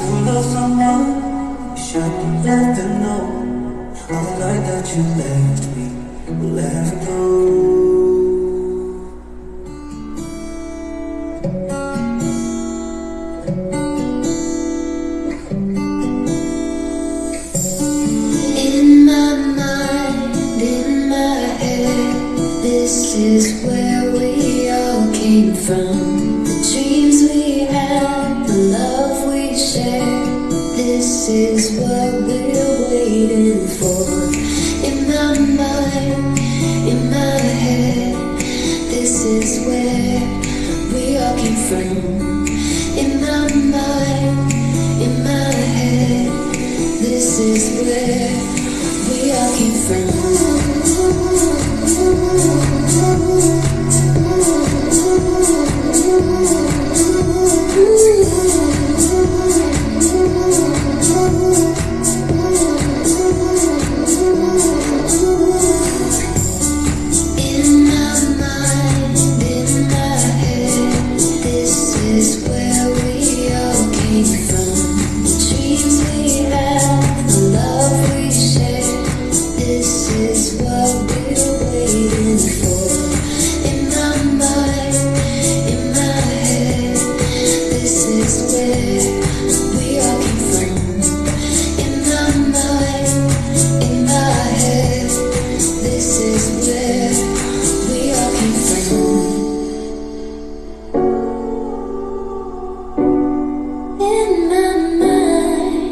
you love someone, you should let them know. All the night that you left me will never go. In my mind, in my head, this is where we all came from. The dreams we had, the love we shared, this is what we're waiting for. In my mind, in my head, this is where we all came from. In my mind, in my head, this is where we all came from. In my mind, in my head, this is where we all came from. The dreams we had, the love we shared, this is what we're waiting for. In my mind, in my head, this is where we all came from. In my mind, in my head, this is where we all came from. In my mind,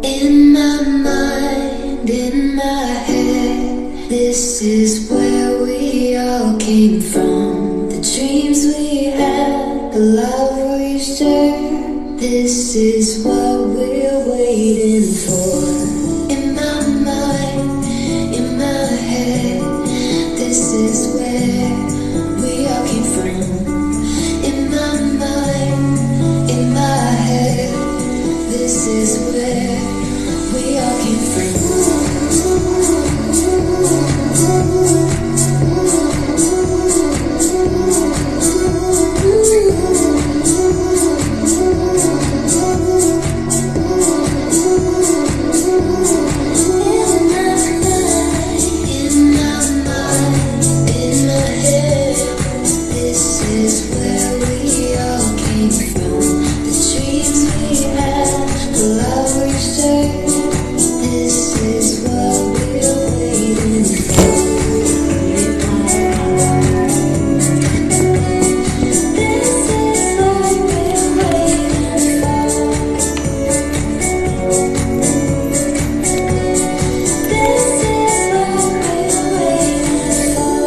in my mind, in my head, this is where we all came from. The dreams we had, the love we shared, this is what we're waiting for. In my mind, in my head, this is where we all came from. In my mind, in my head, this is where we all came from. In my mind, in my head, this is where we all came from. The dreams we had, the love we shared, this is what we're waiting for. This is what we're waiting for. This is what we're waiting for.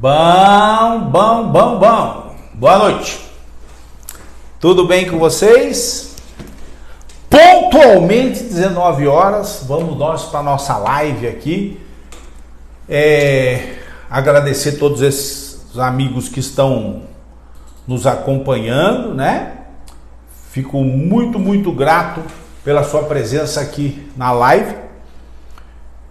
Bom. Boa noite. Tudo bem com vocês? Pontualmente 19 horas, vamos nós para nossa live aqui. Agradecer todos esses amigos que estão nos acompanhando, né? Fico muito grato pela sua presença aqui na live.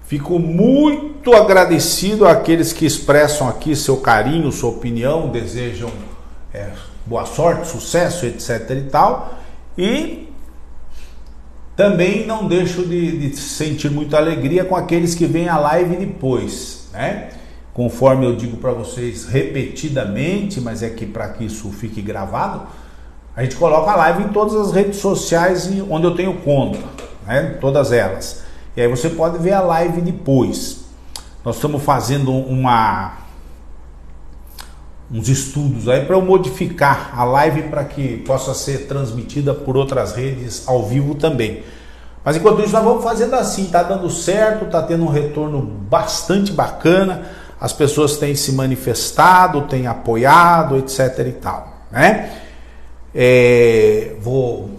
Fico muito agradecido àqueles que expressam aqui seu carinho, sua opinião, desejam boa sorte, sucesso, etc e tal. E também não deixo de sentir muita alegria com aqueles que vêm à live depois, né? Conforme eu digo para vocês repetidamente, mas é que para que isso fique gravado, a gente coloca a live em todas as redes sociais onde eu tenho conta, né? Todas elas. E aí você pode ver a live depois. Nós estamos fazendo uns estudos aí para eu modificar a live para que possa ser transmitida por outras redes ao vivo também. Mas enquanto isso nós vamos fazendo assim, tá dando certo, tá tendo um retorno bastante bacana, as pessoas têm se manifestado, têm apoiado, etc e tal, né? Vou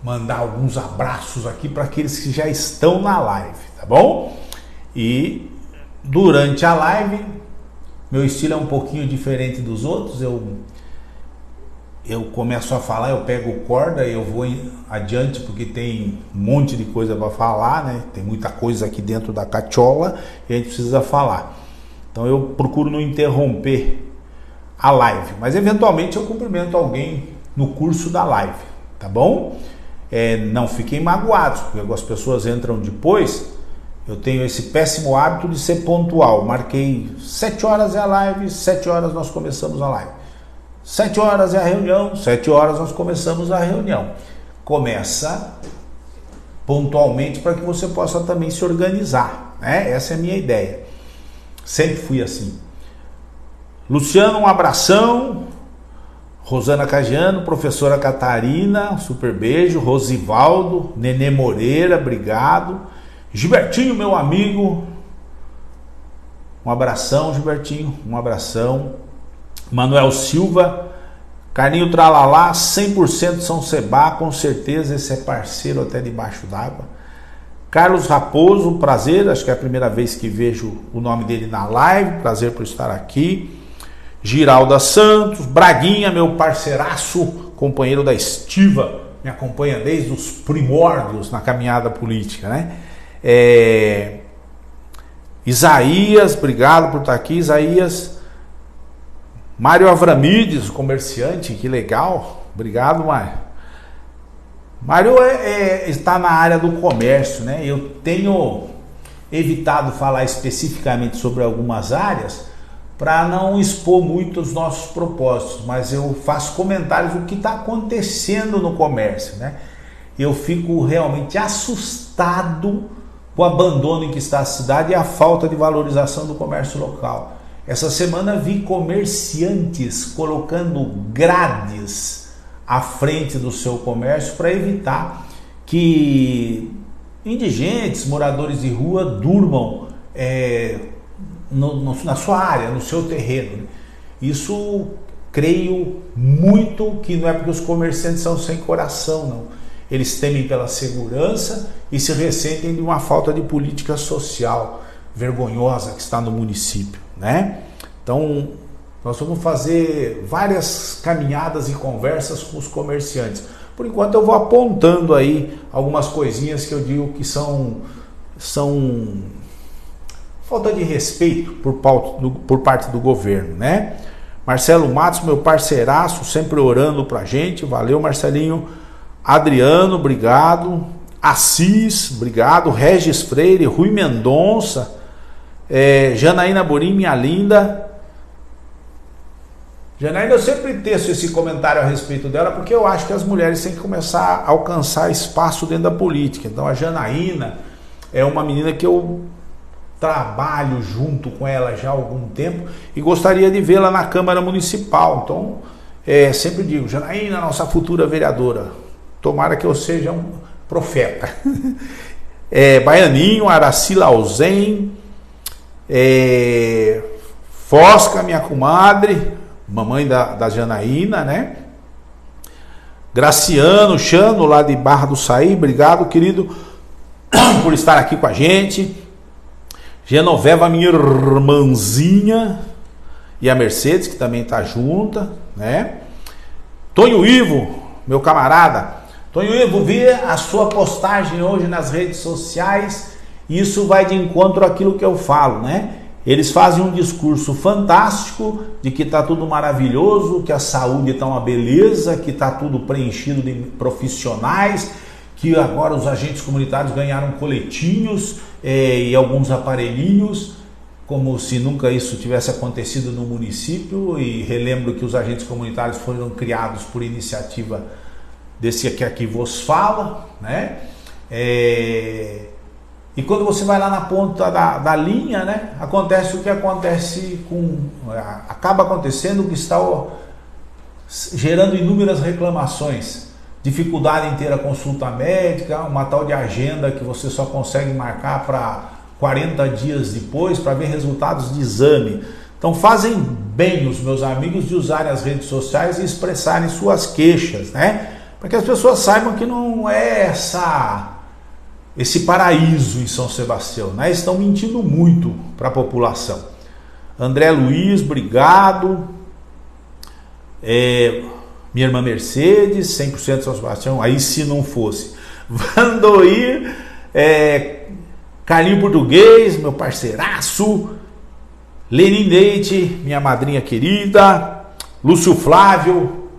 mandar alguns abraços aqui para aqueles que já estão na live, tá bom? E durante a live, meu estilo é um pouquinho diferente dos outros. Eu começo a falar, eu pego corda e eu vou adiante porque tem um monte de coisa para falar, né? Tem muita coisa aqui dentro da cachola e a gente precisa falar. Então eu procuro não interromper a live, mas eventualmente eu cumprimento alguém no curso da live, tá bom? Não fiquem magoados, porque as pessoas entram depois. Eu tenho esse péssimo hábito de ser pontual. Marquei 7 horas é a live, 7 horas nós começamos a live. 7 horas é a reunião, 7 horas nós começamos a reunião. Começa pontualmente para que você possa também se organizar, né? Essa é a minha ideia. Sempre fui assim. Luciano, um abração. Rosana Cagiano, professora Catarina, super beijo. Rosivaldo, Nenê Moreira, obrigado. Gilbertinho, meu amigo, um abração, Gilbertinho, um abração. Manuel Silva, Carlinho Tralalá, 100% São Sebá, com certeza esse é parceiro até debaixo d'água. Carlos Raposo, prazer, acho que é a primeira vez que vejo o nome dele na live, prazer por estar aqui. Giralda Santos, Braguinha, meu parceiraço, companheiro da estiva, me acompanha desde os primórdios na caminhada política, né? Isaías, obrigado por estar aqui, Isaías. Mário Avramides, comerciante, que legal, obrigado, Mário. Mário está na área do comércio, né? Eu tenho evitado falar especificamente sobre algumas áreas para não expor muito os nossos propósitos, mas eu faço comentários do que está acontecendo no comércio, né? Eu fico realmente assustado com o abandono em que está a cidade e a falta de valorização do comércio local. Essa semana vi comerciantes colocando grades à frente do seu comércio para evitar que indigentes, moradores de rua durmam na sua área, no seu terreno. Isso creio muito que não é porque os comerciantes são sem coração, não. Eles temem pela segurança e se ressentem de uma falta de política social vergonhosa que está no município, né? Então, nós vamos fazer várias caminhadas e conversas com os comerciantes. Por enquanto eu vou apontando aí algumas coisinhas que eu digo que são falta de respeito por parte do governo, né? Marcelo Matos, meu parceiraço, sempre orando pra gente, valeu, Marcelinho. Adriano, obrigado. Assis, obrigado. Regis Freire, Rui Mendonça, Janaína Borim, minha linda. Janaína, eu sempre teço esse comentário a respeito dela, porque eu acho que as mulheres têm que começar a alcançar espaço dentro da política. Então a Janaína é uma menina que eu trabalho junto com ela já há algum tempo e gostaria de vê-la na Câmara Municipal. Então, sempre digo, Janaína, nossa futura vereadora, tomara que eu seja um profeta. Baianinho, Araci Lauzen, Fosca, minha comadre, mamãe da Janaína, né? Graciano, Chano, lá de Barra do Saí, obrigado, querido, por estar aqui com a gente. Genoveva, minha irmãzinha, e a Mercedes, que também está junta, né? Tonho Ivo, meu camarada. Tonho Ivo, vi a sua postagem hoje nas redes sociais, e isso vai de encontro àquilo que eu falo, né? Eles fazem um discurso fantástico de que está tudo maravilhoso, que a saúde está uma beleza, que está tudo preenchido de profissionais, que agora os agentes comunitários ganharam coletinhos e alguns aparelhinhos, como se nunca isso tivesse acontecido no município. E relembro que os agentes comunitários foram criados por iniciativa desse aqui vos fala, né? E quando você vai lá na ponta da linha, né, acontece o que acontece acaba acontecendo o que está gerando inúmeras reclamações, dificuldade em ter a consulta médica, uma tal de agenda que você só consegue marcar para 40 dias depois para ver resultados de exame. Então fazem bem os meus amigos de usarem as redes sociais e expressarem suas queixas, né, para que as pessoas saibam que não é esse paraíso em São Sebastião, né? Estão mentindo muito para a população. André Luiz, obrigado. Minha irmã Mercedes, 100% São Sebastião, aí se não fosse. Vandoir, Carlinho Português, meu parceiraço. Lenin Leite, minha madrinha querida. Lúcio Flávio,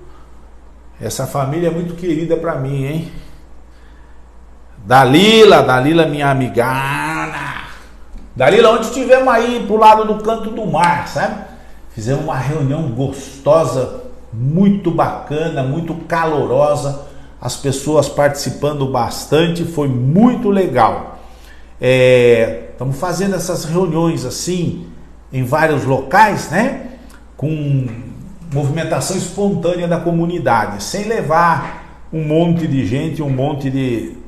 essa família é muito querida para mim, hein? Dalila, minha amigana. Dalila, onde estivemos aí pro lado do Canto do Mar, sabe? Fizemos uma reunião gostosa, muito bacana, muito calorosa. As pessoas participando bastante, foi muito legal. Estamos fazendo essas reuniões assim, em vários locais, né? Com movimentação espontânea da comunidade, sem levar um monte de gente, um monte de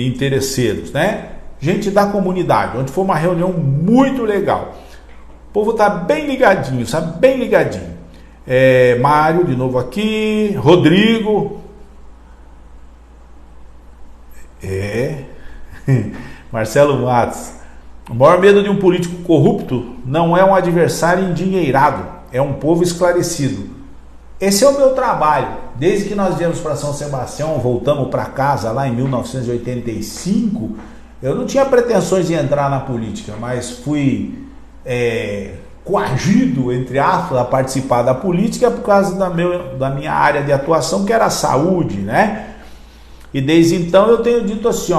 interesseiros, né? Gente da comunidade, onde foi uma reunião muito legal. O povo tá bem ligadinho, sabe? Bem ligadinho. Mário, de novo aqui. Rodrigo. Marcelo Matos. O maior medo de um político corrupto não é um adversário endinheirado, é um povo esclarecido. Esse é o meu trabalho. Desde que nós viemos para São Sebastião, voltamos para casa lá em 1985, eu não tinha pretensões de entrar na política, mas fui coagido, entre aspas, a participar da política por causa da minha área de atuação, que era a saúde, né? E desde então eu tenho dito assim,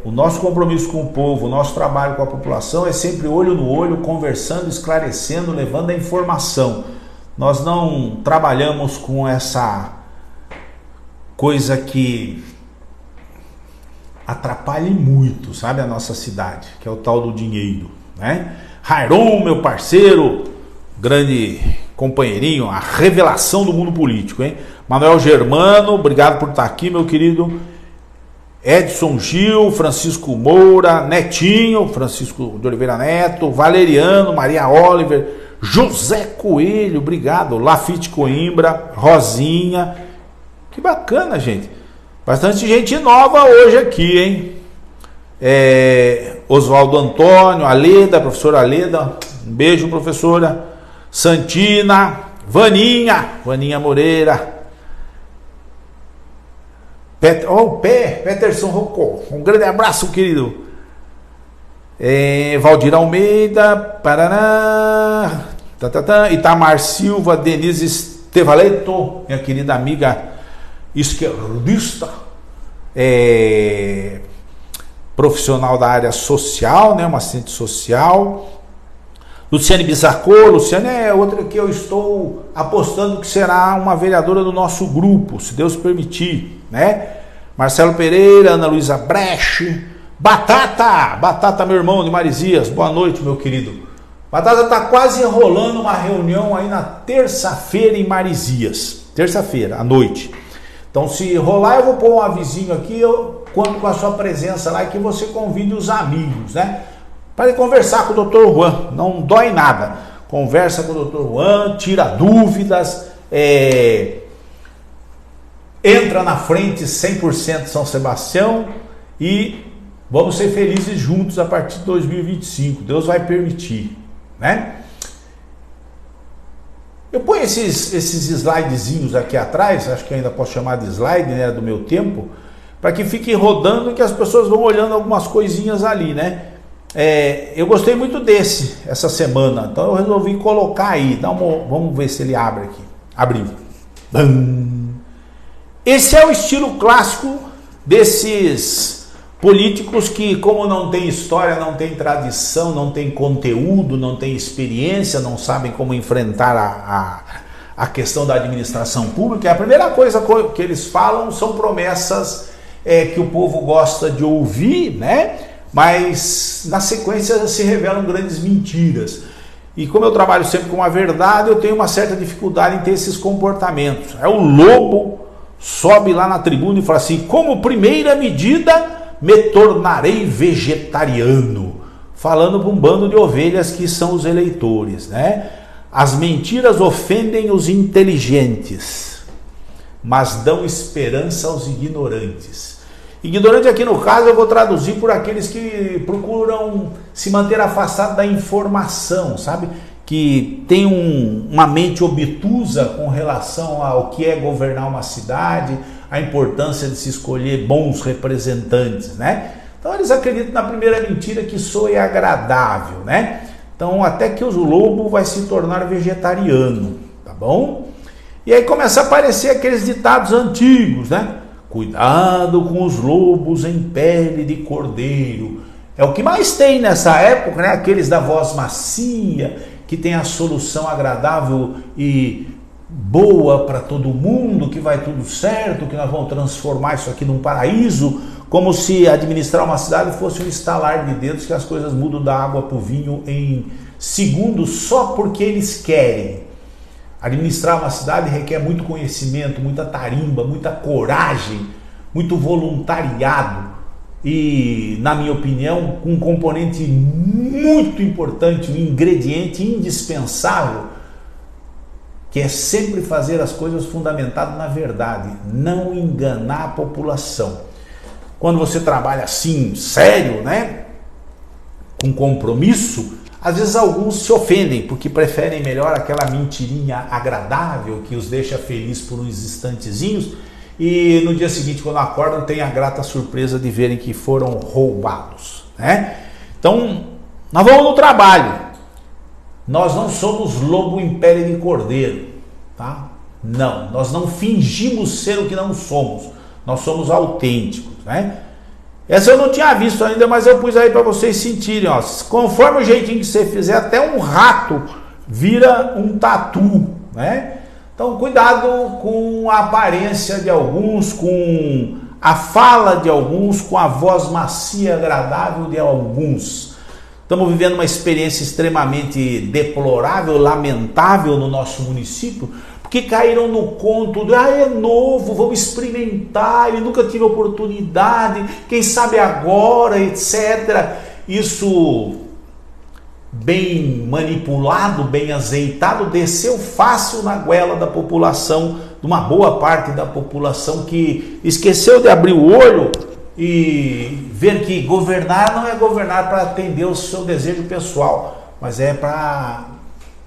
o nosso compromisso com o povo, o nosso trabalho com a população é sempre olho no olho, conversando, esclarecendo, levando a informação. Nós não trabalhamos com essa coisa que atrapalhe muito, sabe, a nossa cidade, que é o tal do dinheiro, né? Rairon, meu parceiro, grande companheirinho, a revelação do mundo político, hein? Manuel Germano, obrigado por estar aqui, meu querido. Edson Gil, Francisco Moura, Netinho, Francisco de Oliveira Neto, Valeriano, Maria Oliver, José Coelho, obrigado. Lafite Coimbra, Rosinha. Que bacana, gente. Bastante gente nova hoje aqui, hein? Oswaldo Antônio, Aleda, professora Aleda. Um beijo, professora. Santina, Vaninha Moreira. Peterson Rocco. Um grande abraço, querido. Valdir Almeida, Paraná, Itamar Silva, Denise Estevaleto, minha querida amiga esquerdista, profissional da área social, né, uma assistente social. Luciane Bizarco, Luciane é outra que eu estou apostando que será uma vereadora do nosso grupo, se Deus permitir, né? Marcelo Pereira, Ana Luísa Breche. Batata, meu irmão de Marizias, boa noite, meu querido. Batata tá quase rolando uma reunião aí na terça-feira em Marizias, terça-feira à noite. Então, se rolar, eu vou pôr um avisinho aqui, eu conto com a sua presença lá e que você convide os amigos, né? Para conversar com o Dr. Juan, não dói nada. conversa com o Dr. Juan, tira dúvidas, entra na frente 100% São Sebastião e vamos ser felizes juntos a partir de 2025. Deus vai permitir, né? Eu ponho esses slidezinhos aqui atrás, acho que ainda posso chamar de slide, né, do meu tempo, para que fique rodando e que as pessoas vão olhando algumas coisinhas ali, né? Eu gostei muito essa semana, então eu resolvi colocar aí. Vamos ver se ele abre aqui. Abriu. Esse é o estilo clássico desses políticos que, como não tem história, não tem tradição, não tem conteúdo, não tem experiência, não sabem como enfrentar a questão da administração pública, a primeira coisa que eles falam são promessas que o povo gosta de ouvir, né? Mas na sequência se revelam grandes mentiras. E como eu trabalho sempre com a verdade, eu tenho uma certa dificuldade em ter esses comportamentos. O lobo sobe lá na tribuna e fala assim: como primeira medida me tornarei vegetariano, falando para um bando de ovelhas que são os eleitores, né? As mentiras ofendem os inteligentes, mas dão esperança aos ignorantes. Ignorante aqui no caso eu vou traduzir por aqueles que procuram se manter afastado da informação, sabe? Que tem uma mente obtusa com relação ao que é governar uma cidade, a importância de se escolher bons representantes, né? Então eles acreditam na primeira mentira, que soe agradável, né? Então até que o lobo vai se tornar vegetariano, tá bom? E aí começa a aparecer aqueles ditados antigos, né? Cuidado com os lobos em pele de cordeiro. É o que mais tem nessa época, né? Aqueles da voz macia, que tem a solução agradável e boa para todo mundo, que vai tudo certo, que nós vamos transformar isso aqui num paraíso, como se administrar uma cidade fosse um estalar de dedos, que as coisas mudam da água para o vinho em segundos só porque eles querem. Administrar uma cidade requer muito conhecimento, muita tarimba, muita coragem, muito voluntariado e, na minha opinião, um componente muito importante, um ingrediente indispensável, que é sempre fazer as coisas fundamentado na verdade, não enganar a população. Quando você trabalha assim, sério, né, com compromisso, às vezes alguns se ofendem porque preferem melhor aquela mentirinha agradável que os deixa feliz por uns instantezinhos e no dia seguinte, quando acordam, tem a grata surpresa de verem que foram roubados, né? Então, nós vamos no trabalho. Nós não somos lobo em pele de cordeiro, tá? Não, nós não fingimos ser o que não somos. Nós somos autênticos, né? Essa eu não tinha visto ainda, mas eu pus aí para vocês sentirem, ó. Conforme o jeitinho que você fizer, até um rato vira um tatu, né? Então, cuidado com a aparência de alguns, com a fala de alguns, com a voz macia e agradável de alguns. Estamos vivendo uma experiência extremamente deplorável, lamentável no nosso município, porque caíram no conto de, é novo, vamos experimentar, ele nunca tive oportunidade, quem sabe agora, etc. Isso, bem manipulado, bem azeitado, desceu fácil na goela da população, de uma boa parte da população que esqueceu de abrir o olho e ver que governar não é governar para atender o seu desejo pessoal, mas é para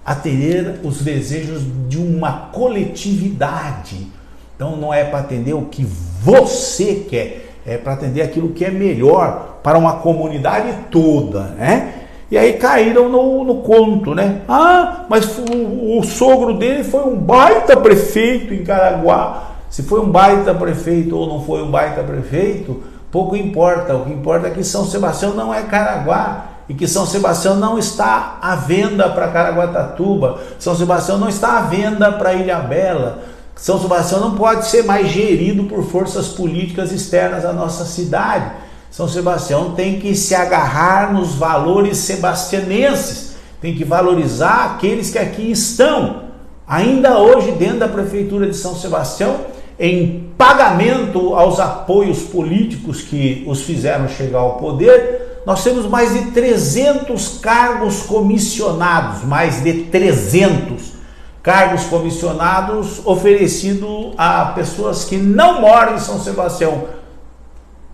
atender os desejos de uma coletividade. Então não é para atender o que você quer, é para atender aquilo que é melhor para uma comunidade toda, né? E aí caíram no conto, né? Ah, mas o sogro dele foi um baita prefeito em Caraguá. Se foi um baita prefeito ou não foi um baita prefeito, pouco importa. O que importa é que São Sebastião não é Caraguá e que São Sebastião não está à venda para Caraguatatuba. São Sebastião não está à venda para Ilhabela. São Sebastião não pode ser mais gerido por forças políticas externas à nossa cidade. São Sebastião tem que se agarrar nos valores sebastianenses, tem que valorizar aqueles que aqui estão, ainda hoje dentro da Prefeitura de São Sebastião, em pagamento aos apoios políticos que os fizeram chegar ao poder, nós temos mais de 300 cargos comissionados, mais de 300 cargos comissionados oferecidos a pessoas que não moram em São Sebastião.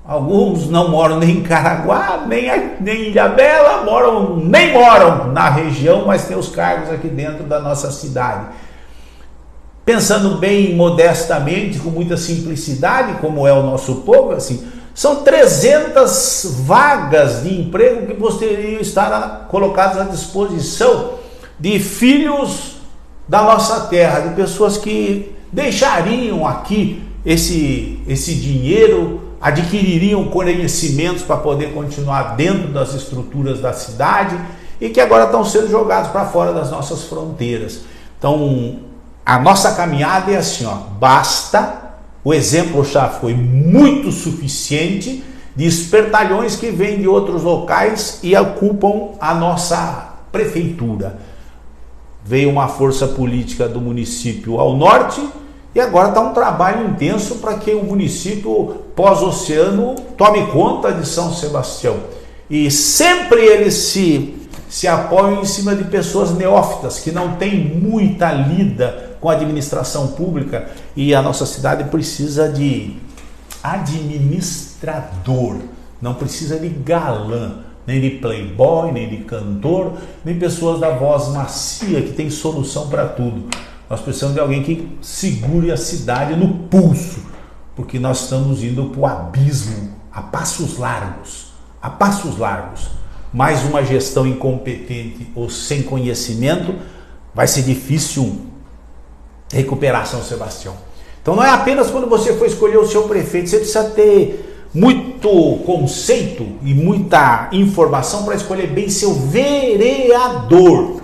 Alguns não moram nem em Caraguá, nem em Ilhabela, nem moram na região, mas tem os cargos aqui dentro da nossa cidade. Pensando bem modestamente, com muita simplicidade, como é o nosso povo, assim, são 300 vagas de emprego que poderiam estar colocadas à disposição de filhos da nossa terra, de pessoas que deixariam aqui esse dinheiro, adquiririam conhecimentos para poder continuar dentro das estruturas da cidade e que agora estão sendo jogados para fora das nossas fronteiras. Então, a nossa caminhada é assim, ó, basta, o exemplo já foi muito suficiente de espertalhões que vêm de outros locais e ocupam a nossa prefeitura. Veio uma força política do município ao norte e agora está um trabalho intenso para que o município pós-oceano tome conta de São Sebastião. E sempre eles se apoiam em cima de pessoas neófitas, que não têm muita lida com a administração pública, e a nossa cidade precisa de administrador, não precisa de galã, nem de playboy, nem de cantor, nem pessoas da voz macia que tem solução para tudo. Nós precisamos de alguém que segure a cidade no pulso, porque nós estamos indo para o abismo a passos largos, a passos largos. Mais uma gestão incompetente ou sem conhecimento, vai ser difícil recuperar São Sebastião. Então não é apenas quando você for escolher o seu prefeito, você precisa ter muito conceito e muita informação para escolher bem seu vereador,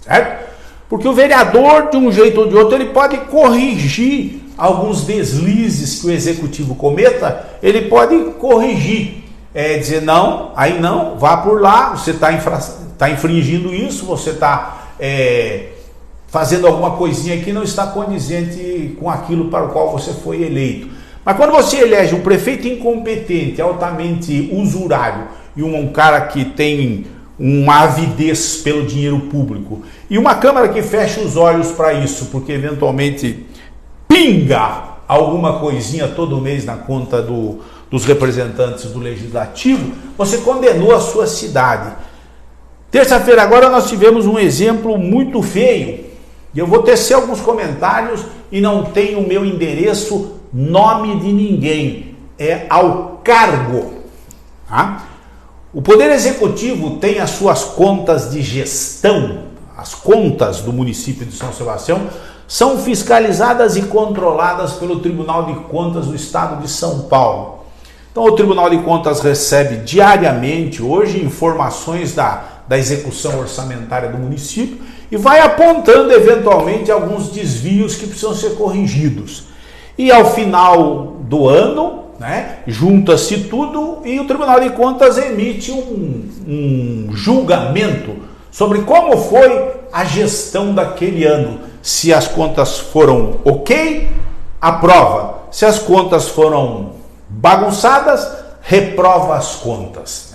certo? Porque o vereador, de um jeito ou de outro, ele pode corrigir alguns deslizes que o executivo cometa, ele pode corrigir, dizer não, aí não, vá por lá, você está infringindo isso, você está fazendo alguma coisinha que não está condizente com aquilo para o qual você foi eleito. Mas quando você elege um prefeito incompetente, altamente usurário, e um cara que tem uma avidez pelo dinheiro público, e uma Câmara que fecha os olhos para isso, porque eventualmente pinga alguma coisinha todo mês na conta dos representantes do Legislativo, você condenou a sua cidade. Terça-feira agora nós tivemos um exemplo muito feio, e eu vou tecer alguns comentários e não tem o meu endereço, nome de ninguém, é ao cargo. Tá? O Poder Executivo tem as suas contas de gestão, as contas do município de São Sebastião são fiscalizadas e controladas pelo Tribunal de Contas do Estado de São Paulo. Então o Tribunal de Contas recebe diariamente, hoje, informações da execução orçamentária do município e vai apontando eventualmente alguns desvios que precisam ser corrigidos. E ao final do ano, junta-se tudo e o Tribunal de Contas emite um julgamento sobre como foi a gestão daquele ano. Se as contas foram ok, aprova. Se as contas foram bagunçadas, reprova as contas.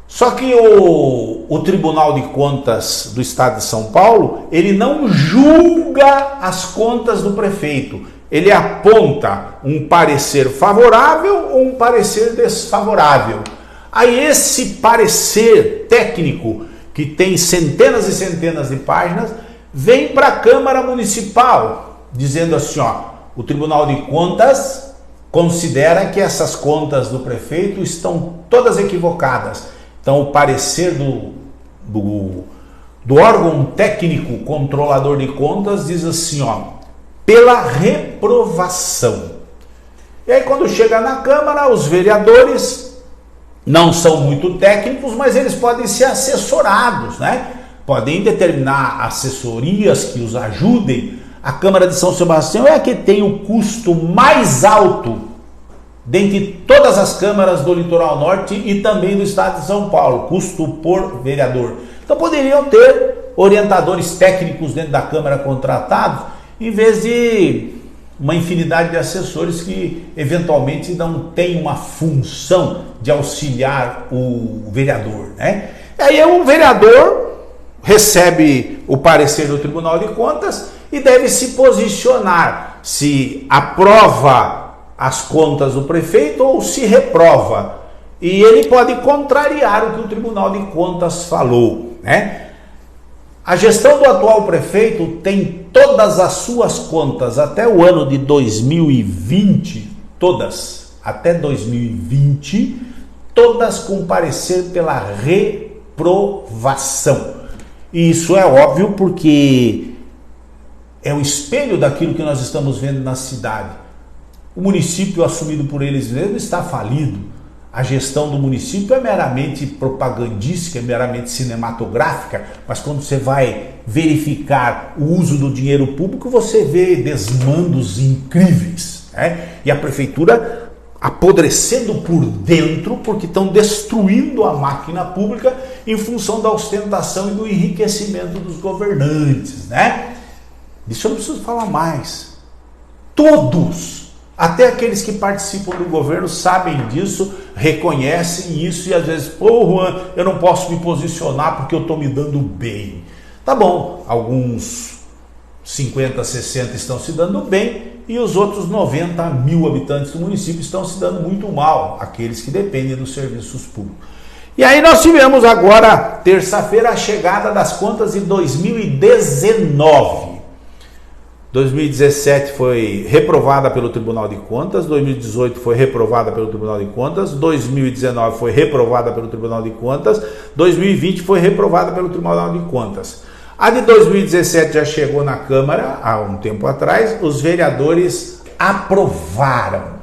Só que o Tribunal de Contas do Estado de São Paulo, ele não julga as contas do prefeito. Ele aponta um parecer favorável ou um parecer desfavorável. Aí esse parecer técnico, que tem centenas e centenas de páginas, vem para a Câmara Municipal, dizendo assim, o Tribunal de Contas considera que essas contas do prefeito estão todas equivocadas. Então o parecer do órgão técnico controlador de contas diz assim, pela reprovação. E aí quando chega na Câmara, os vereadores não são muito técnicos, mas eles podem ser assessorados, Podem determinar assessorias que os ajudem. A Câmara de São Sebastião é a que tem o custo mais alto dentre todas as câmaras do Litoral Norte e também do Estado de São Paulo, custo por vereador. Então poderiam ter orientadores técnicos dentro da Câmara contratados, em vez de uma infinidade de assessores que eventualmente não tem uma função de auxiliar o vereador, né? E aí o vereador recebe o parecer do Tribunal de Contas e deve se posicionar se aprova as contas do prefeito ou se reprova. E ele pode contrariar o que o Tribunal de Contas falou, né? A gestão do atual prefeito tem todas as suas contas até o ano de 2020, todas, até 2020, todas com parecer pela reprovação. E isso é óbvio porque é o espelho daquilo que nós estamos vendo na cidade. O município assumido por eles mesmos está falido. A gestão do município é meramente propagandística, é meramente cinematográfica, mas quando você vai verificar o uso do dinheiro público, você vê desmandos incríveis, né? E a prefeitura apodrecendo por dentro, porque estão destruindo a máquina pública em função da ostentação e do enriquecimento dos governantes, né? Disso eu não preciso falar mais. Todos, até aqueles que participam do governo sabem disso, reconhecem isso e às vezes, pô, Juan, eu não posso me posicionar porque eu estou me dando bem. Tá bom, alguns 50, 60 estão se dando bem e os outros 90 mil habitantes do município estão se dando muito mal, aqueles que dependem dos serviços públicos. E aí nós tivemos agora, terça-feira, a chegada das contas de 2019. 2017 foi reprovada pelo Tribunal de Contas, 2018 foi reprovada pelo Tribunal de Contas, 2019 foi reprovada pelo Tribunal de Contas, 2020 foi reprovada pelo Tribunal de Contas. A de 2017 já chegou na Câmara há um tempo atrás, os vereadores aprovaram.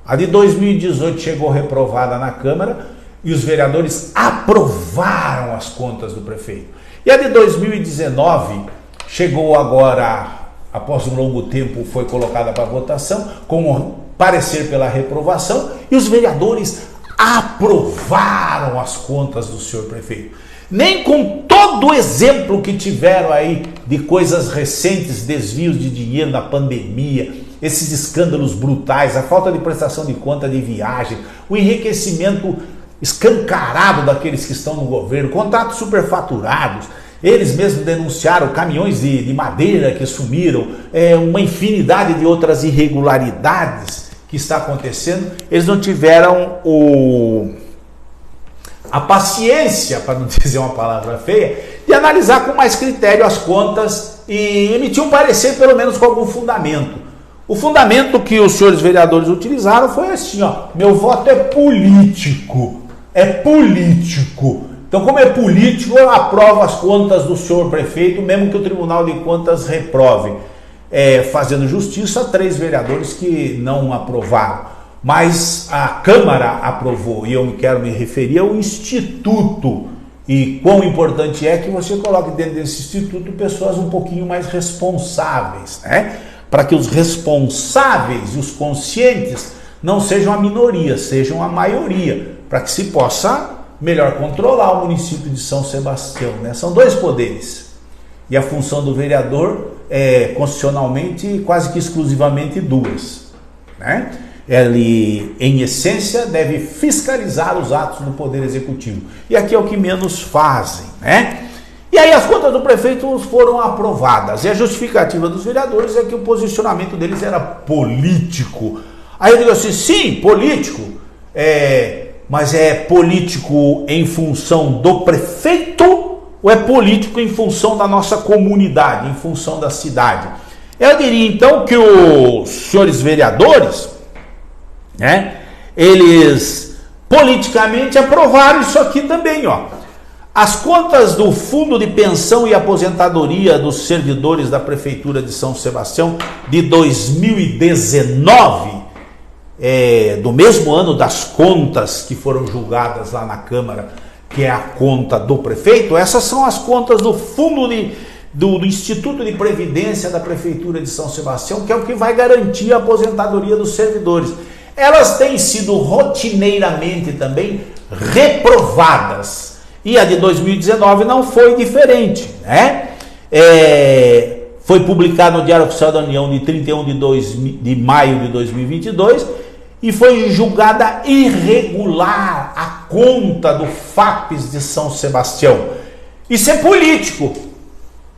A de 2018 chegou reprovada na Câmara e os vereadores aprovaram as contas do prefeito. E a de 2019 chegou agora, após um longo tempo, foi colocada para votação, com parecer pela reprovação, e os vereadores aprovaram as contas do senhor prefeito. Nem com todo o exemplo que tiveram aí de coisas recentes, desvios de dinheiro na pandemia, esses escândalos brutais, a falta de prestação de conta de viagem, o enriquecimento escancarado daqueles que estão no governo, contratos superfaturados. Eles mesmos denunciaram caminhões de madeira que sumiram, uma infinidade de outras irregularidades que está acontecendo. Eles não tiveram a paciência, para não dizer uma palavra feia, de analisar com mais critério as contas e emitir um parecer pelo menos com algum fundamento. O fundamento que os senhores vereadores utilizaram foi assim, ó: meu voto é político, é político. Então, como é político, eu aprovo as contas do senhor prefeito, mesmo que o Tribunal de Contas reprove. Fazendo justiça a 3 vereadores que não aprovaram. Mas a Câmara aprovou, e eu quero me referir ao Instituto. E quão importante é que você coloque dentro desse Instituto pessoas um pouquinho mais responsáveis, né? Para que os responsáveis e os conscientes não sejam a minoria, sejam a maioria, para que se possa melhor controlar o município de São Sebastião, né? São 2 poderes e a função do vereador é constitucionalmente quase que exclusivamente 2, né? Ele, em essência, deve fiscalizar os atos do Poder Executivo, e aqui é o que menos fazem, né? E aí as contas do prefeito foram aprovadas, e a justificativa dos vereadores é que o posicionamento deles era político. Aí eu digo assim, sim, político, mas é político em função do prefeito ou é político em função da nossa comunidade, em função da cidade? Eu diria então que os senhores vereadores, né, eles politicamente aprovaram isso aqui também, ó. As contas do Fundo de Pensão e Aposentadoria dos Servidores da Prefeitura de São Sebastião de 2019, do mesmo ano das contas que foram julgadas lá na Câmara, que é a conta do prefeito, essas são as contas do Fundo do Instituto de Previdência da Prefeitura de São Sebastião, que é o que vai garantir a aposentadoria dos servidores. Elas têm sido rotineiramente também reprovadas, e a de 2019 não foi diferente, né? foi publicado no Diário Oficial da União de 31 de maio de 2022 e foi julgada irregular a conta do FAPES de São Sebastião. Isso é político.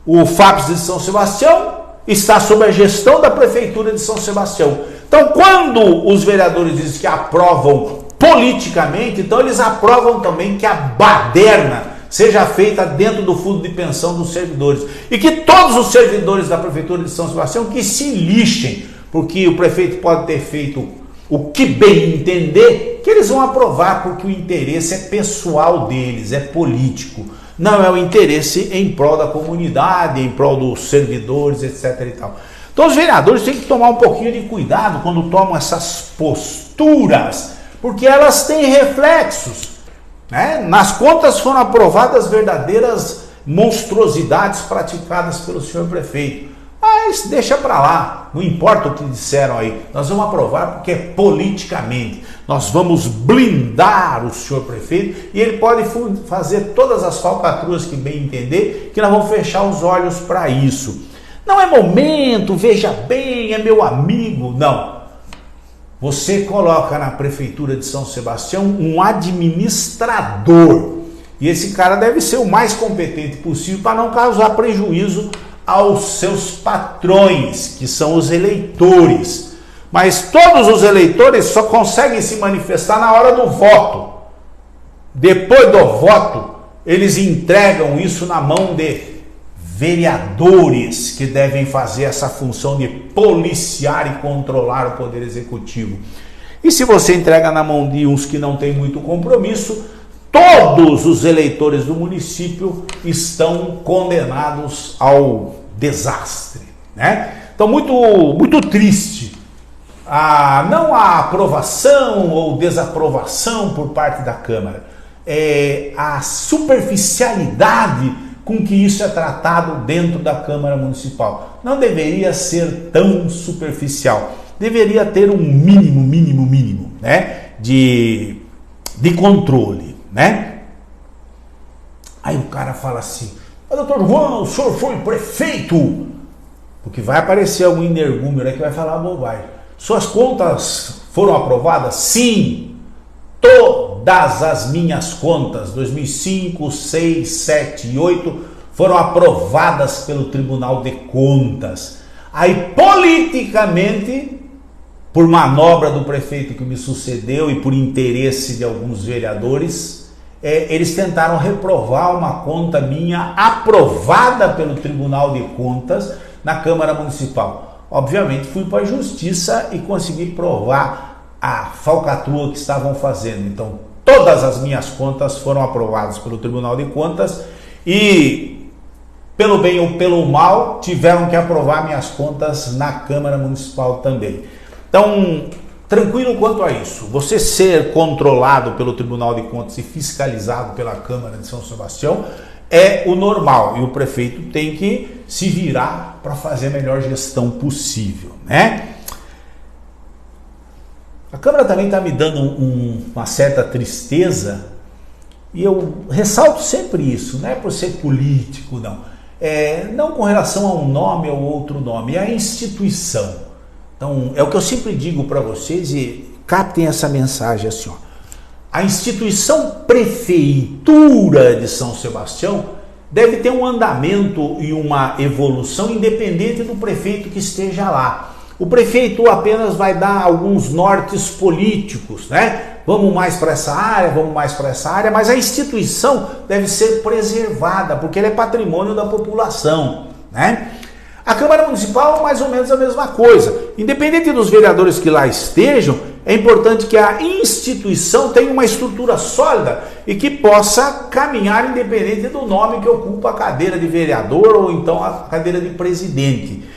O FAPES de São Sebastião está sob a gestão da Prefeitura de São Sebastião. Então, quando os vereadores dizem que aprovam politicamente, então eles aprovam também que a baderna seja feita dentro do fundo de pensão dos servidores. E que todos os servidores da Prefeitura de São Sebastião que se lixem, porque o prefeito pode ter feito o que bem entender, que eles vão aprovar, porque o interesse é pessoal deles, é político. Não é o interesse em prol da comunidade, em prol dos servidores, etc. e tal. Então os vereadores têm que tomar um pouquinho de cuidado quando tomam essas posturas, porque elas têm reflexos, né? Nas contas foram aprovadas verdadeiras monstruosidades praticadas pelo senhor prefeito. Mas deixa para lá, não importa o que disseram aí, nós vamos aprovar porque é politicamente. Nós vamos blindar o senhor prefeito e ele pode fazer todas as falcatruas que bem entender, que nós vamos fechar os olhos para isso. Não é momento, veja bem, é meu amigo. Não. Você coloca na Prefeitura de São Sebastião um administrador. E esse cara deve ser o mais competente possível para não causar prejuízo aos seus patrões, que são os eleitores. Mas todos os eleitores só conseguem se manifestar na hora do voto. Depois do voto, eles entregam isso na mão de vereadores que devem fazer essa função de policiar e controlar o poder executivo. E se você entrega na mão de uns que não têm muito compromisso, todos os eleitores do município estão condenados ao desastre, né? Então, muito triste. Não a aprovação ou desaprovação por parte da Câmara, é a superficialidade com que isso é tratado dentro da Câmara Municipal. Não deveria ser tão superficial. Deveria ter um mínimo, né, de controle, né? Aí o cara fala assim: doutor João, o senhor foi prefeito? Porque vai aparecer algum energúmeno aí que vai falar bobagem. Suas contas foram aprovadas? Sim. Todas as minhas contas, 2005, 6, 7 e 8, foram aprovadas pelo Tribunal de Contas. Aí, politicamente, por manobra do prefeito que me sucedeu e por interesse de alguns vereadores, eles tentaram reprovar uma conta minha aprovada pelo Tribunal de Contas na Câmara Municipal. Obviamente, fui para a Justiça e consegui provar a falcatrua que estavam fazendo. Então, todas as minhas contas foram aprovadas pelo Tribunal de Contas e, pelo bem ou pelo mal, tiveram que aprovar minhas contas na Câmara Municipal também. Então, tranquilo quanto a isso. Você ser controlado pelo Tribunal de Contas e fiscalizado pela Câmara de São Sebastião é o normal. E o prefeito tem que se virar para fazer a melhor gestão possível, né? A Câmara também está me dando uma certa tristeza, e eu ressalto sempre isso, não é por ser político, não. Não com relação a um nome ou outro nome, é a instituição. Então, é o que eu sempre digo para vocês, e captem essa mensagem assim, ó. A instituição Prefeitura de São Sebastião deve ter um andamento e uma evolução independente do prefeito que esteja lá. O prefeito apenas vai dar alguns nortes políticos, né? Vamos mais para essa área, mas a instituição deve ser preservada, porque ela é patrimônio da população, né? A Câmara Municipal, mais ou menos a mesma coisa. Independente dos vereadores que lá estejam, é importante que a instituição tenha uma estrutura sólida e que possa caminhar independente do nome que ocupa a cadeira de vereador ou então a cadeira de presidente.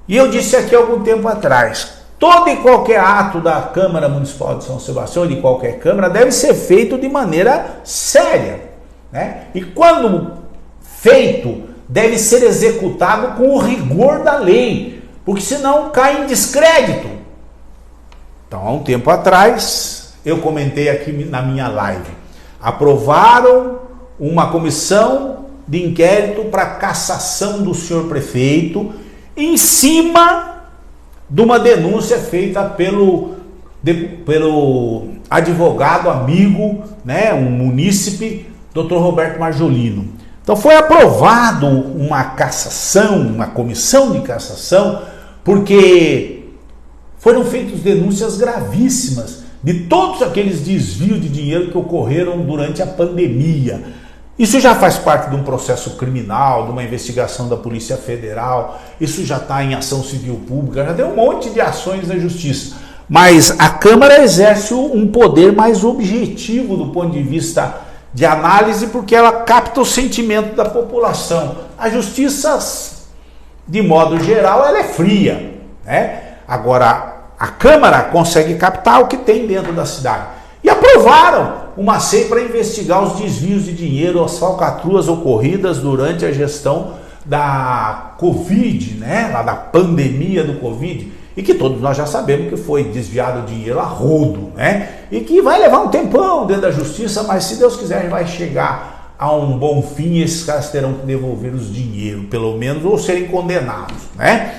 E eu disse aqui há algum tempo atrás, todo e qualquer ato da Câmara Municipal de São Sebastião, ou de qualquer Câmara, deve ser feito de maneira séria, né? E quando feito, deve ser executado com o rigor da lei, porque senão cai em descrédito. Então, há um tempo atrás, eu comentei aqui na minha live, aprovaram uma comissão de inquérito para cassação do senhor prefeito, em cima de uma denúncia feita pelo advogado amigo, né, um munícipe, Dr. Roberto Marjolino. Então foi aprovado uma cassação, uma comissão de cassação, porque foram feitas denúncias gravíssimas de todos aqueles desvios de dinheiro que ocorreram durante a pandemia. Isso já faz parte de um processo criminal, de uma investigação da Polícia Federal, isso já está em ação civil pública, já tem um monte de ações na justiça. Mas a Câmara exerce um poder mais objetivo do ponto de vista de análise, porque ela capta o sentimento da população. A justiça, de modo geral, ela é fria, né? Agora, a Câmara consegue captar o que tem dentro da cidade. E aprovaram uma CEI para investigar os desvios de dinheiro, as falcatruas ocorridas durante a gestão da Covid, né? Lá da pandemia do Covid, e que todos nós já sabemos que foi desviado dinheiro a rodo, né? E que vai levar um tempão dentro da justiça, mas se Deus quiser vai chegar a um bom fim e esses caras terão que devolver os dinheiro, pelo menos, ou serem condenados, né?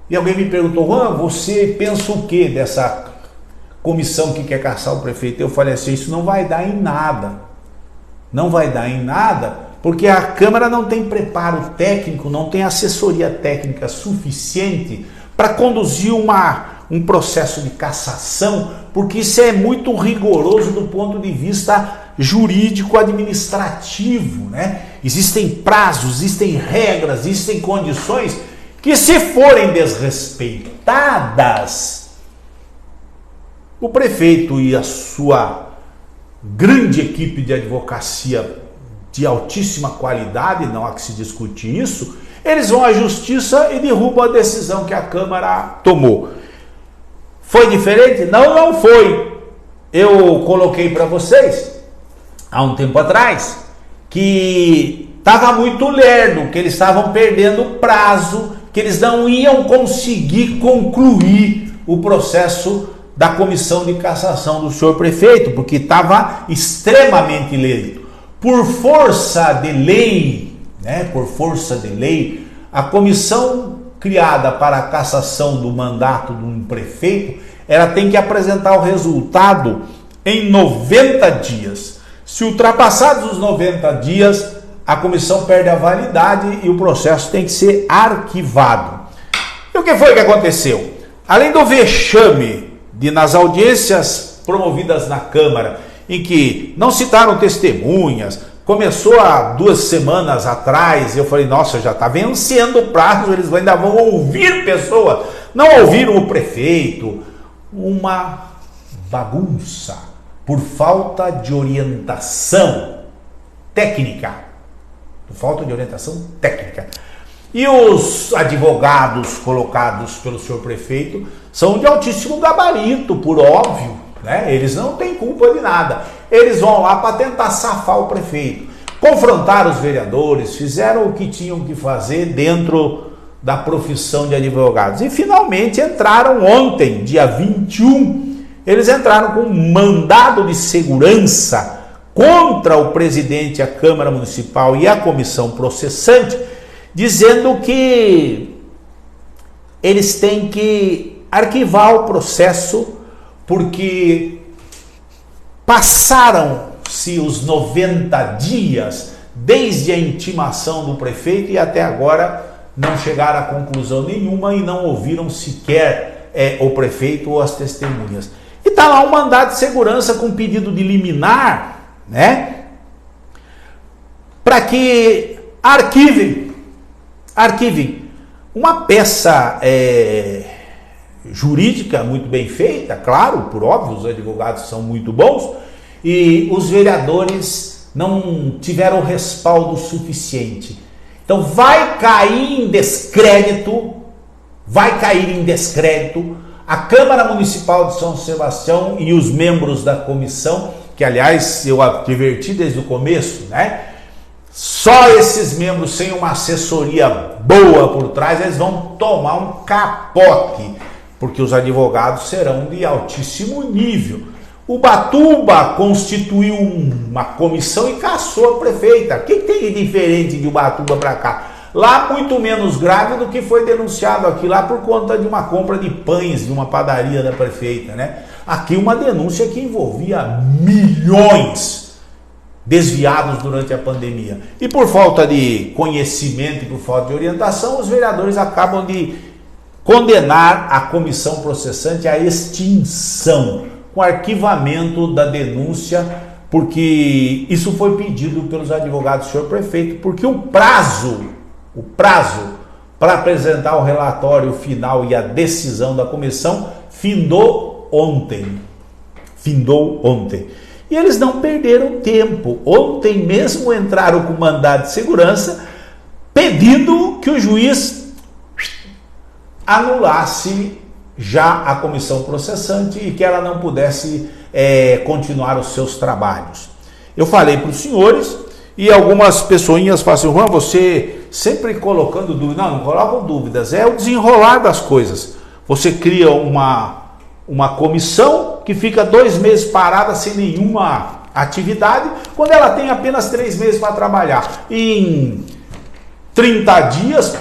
E alguém me perguntou: Juan, você pensa o que dessa comissão que quer caçar o prefeito? Eu falei assim: isso não vai dar em nada. Não vai dar em nada, porque a Câmara não tem preparo técnico, não tem assessoria técnica suficiente para conduzir um processo de cassação, porque isso é muito rigoroso do ponto de vista jurídico-administrativo, né? Existem prazos, existem regras, existem condições que, se forem desrespeitadas, o prefeito e a sua grande equipe de advocacia de altíssima qualidade, não há que se discutir isso, eles vão à justiça e derrubam a decisão que a Câmara tomou. Foi diferente? Não, não foi. Eu coloquei para vocês, há um tempo atrás, que estava muito lerdo, que eles estavam perdendo prazo, que eles não iam conseguir concluir o processo da comissão de cassação do senhor prefeito, porque estava extremamente lento. Por força de lei, a comissão criada para a cassação do mandato de um prefeito, ela tem que apresentar o resultado em 90 dias. Se ultrapassados os 90 dias, a comissão perde a validade e o processo tem que ser arquivado. E o que foi que aconteceu? Além do vexame nas audiências promovidas na Câmara, em que não citaram testemunhas, começou há 2 semanas atrás, eu falei: nossa, já está vencendo o prazo, eles ainda vão ouvir pessoas, não ouviram o prefeito. Uma bagunça, por falta de orientação técnica. E os advogados colocados pelo senhor prefeito são de altíssimo gabarito, por óbvio, né? Eles não têm culpa de nada. Eles vão lá para tentar safar o prefeito. Confrontaram os vereadores, fizeram o que tinham que fazer dentro da profissão de advogados. E finalmente entraram ontem, dia 21, eles entraram com um mandado de segurança contra o presidente, a Câmara Municipal e a comissão processante, dizendo que eles têm que arquivar o processo porque passaram-se os 90 dias desde a intimação do prefeito e até agora não chegaram a conclusão nenhuma e não ouviram sequer o prefeito ou as testemunhas. E está lá um mandado de segurança com pedido de liminar, né? Para que arquivem uma peça jurídica muito bem feita, claro, por óbvio, os advogados são muito bons, e os vereadores não tiveram respaldo suficiente. Então vai cair em descrédito a Câmara Municipal de São Sebastião e os membros da comissão, que aliás eu adverti desde o começo, né? Só esses membros sem uma assessoria boa por trás, eles vão tomar um capote, porque os advogados serão de altíssimo nível. Ubatuba constituiu uma comissão e caçou a prefeita. O que tem de diferente de Ubatuba para cá? Lá muito menos grave do que foi denunciado aqui, lá por conta de uma compra de pães de uma padaria da prefeita, né? Aqui uma denúncia que envolvia milhões desviados durante a pandemia. E por falta de conhecimento e por falta de orientação, os vereadores acabam de condenar a comissão processante à extinção, com arquivamento da denúncia, porque isso foi pedido pelos advogados do senhor prefeito, porque o prazo para apresentar o relatório final e a decisão da comissão findou ontem. E eles não perderam tempo. Ontem mesmo entraram com mandado de segurança, pedindo que o juiz anulasse já a comissão processante e que ela não pudesse continuar os seus trabalhos. Eu falei para os senhores e algumas pessoinhas falam assim: Juan, você sempre colocando dúvidas. Não colocam dúvidas, é o desenrolar das coisas. Você cria uma comissão que fica 2 meses parada sem nenhuma atividade, quando ela tem apenas 3 meses para trabalhar. Em 30 dias,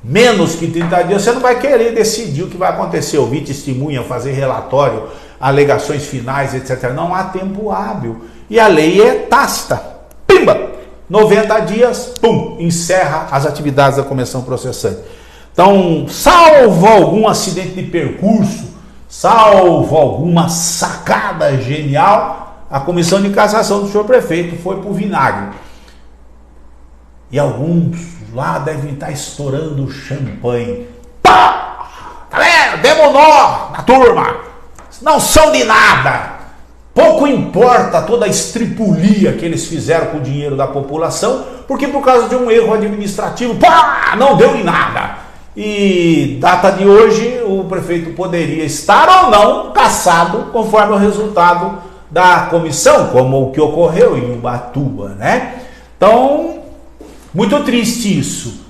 menos que 30 dias, você não vai querer decidir o que vai acontecer, ouvir testemunha, fazer relatório, alegações finais, etc. Não há tempo hábil. E a lei é tácita. Pimba! 90 dias, pum, encerra as atividades da comissão processante. Então, salvo algum acidente de percurso, salvo alguma sacada genial, a comissão de cassação do senhor prefeito foi para o vinagre. E alguns lá devem estar estourando champanhe. Pá! Galera, demos nó na turma. Não são de nada. Pouco importa toda a estripulia que eles fizeram com o dinheiro da população, porque por causa de um erro administrativo, pá, não deu em nada. E data de hoje, o prefeito poderia estar ou não cassado, conforme o resultado da comissão, como o que ocorreu em Ubatuba, né? Então, muito triste isso.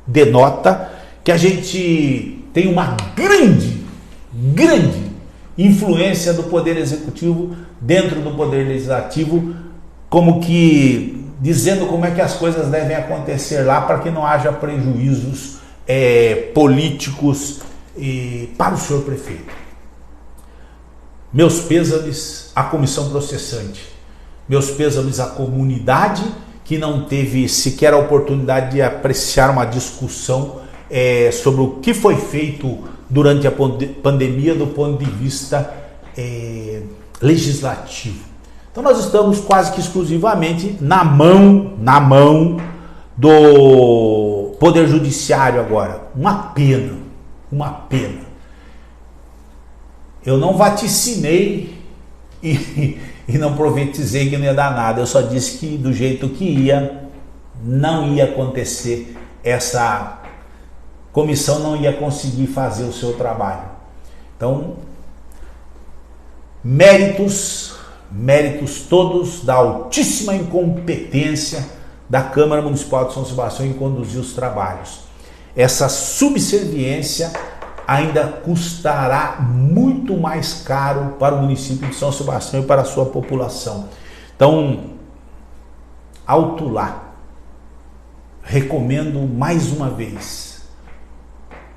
Denota que a gente tem uma grande influência do poder executivo dentro do poder legislativo, como que dizendo como é que as coisas devem acontecer lá para que não haja prejuízos políticos para o senhor prefeito. Meus pêsames à comissão processante, meus pêsames à comunidade que não teve sequer a oportunidade de apreciar uma discussão sobre o que foi feito durante a pandemia do ponto de vista legislativo. Então nós estamos quase que exclusivamente na mão do Poder Judiciário agora. Uma pena. Eu não vaticinei e não profetizei que não ia dar nada. Eu só disse que do jeito que não ia acontecer, essa comissão não ia conseguir fazer o seu trabalho. Então, méritos todos da altíssima incompetência da Câmara Municipal de São Sebastião em conduzir os trabalhos. Essa subserviência ainda custará muito mais caro para o município de São Sebastião e para a sua população. Então, alto lá. Recomendo mais uma vez,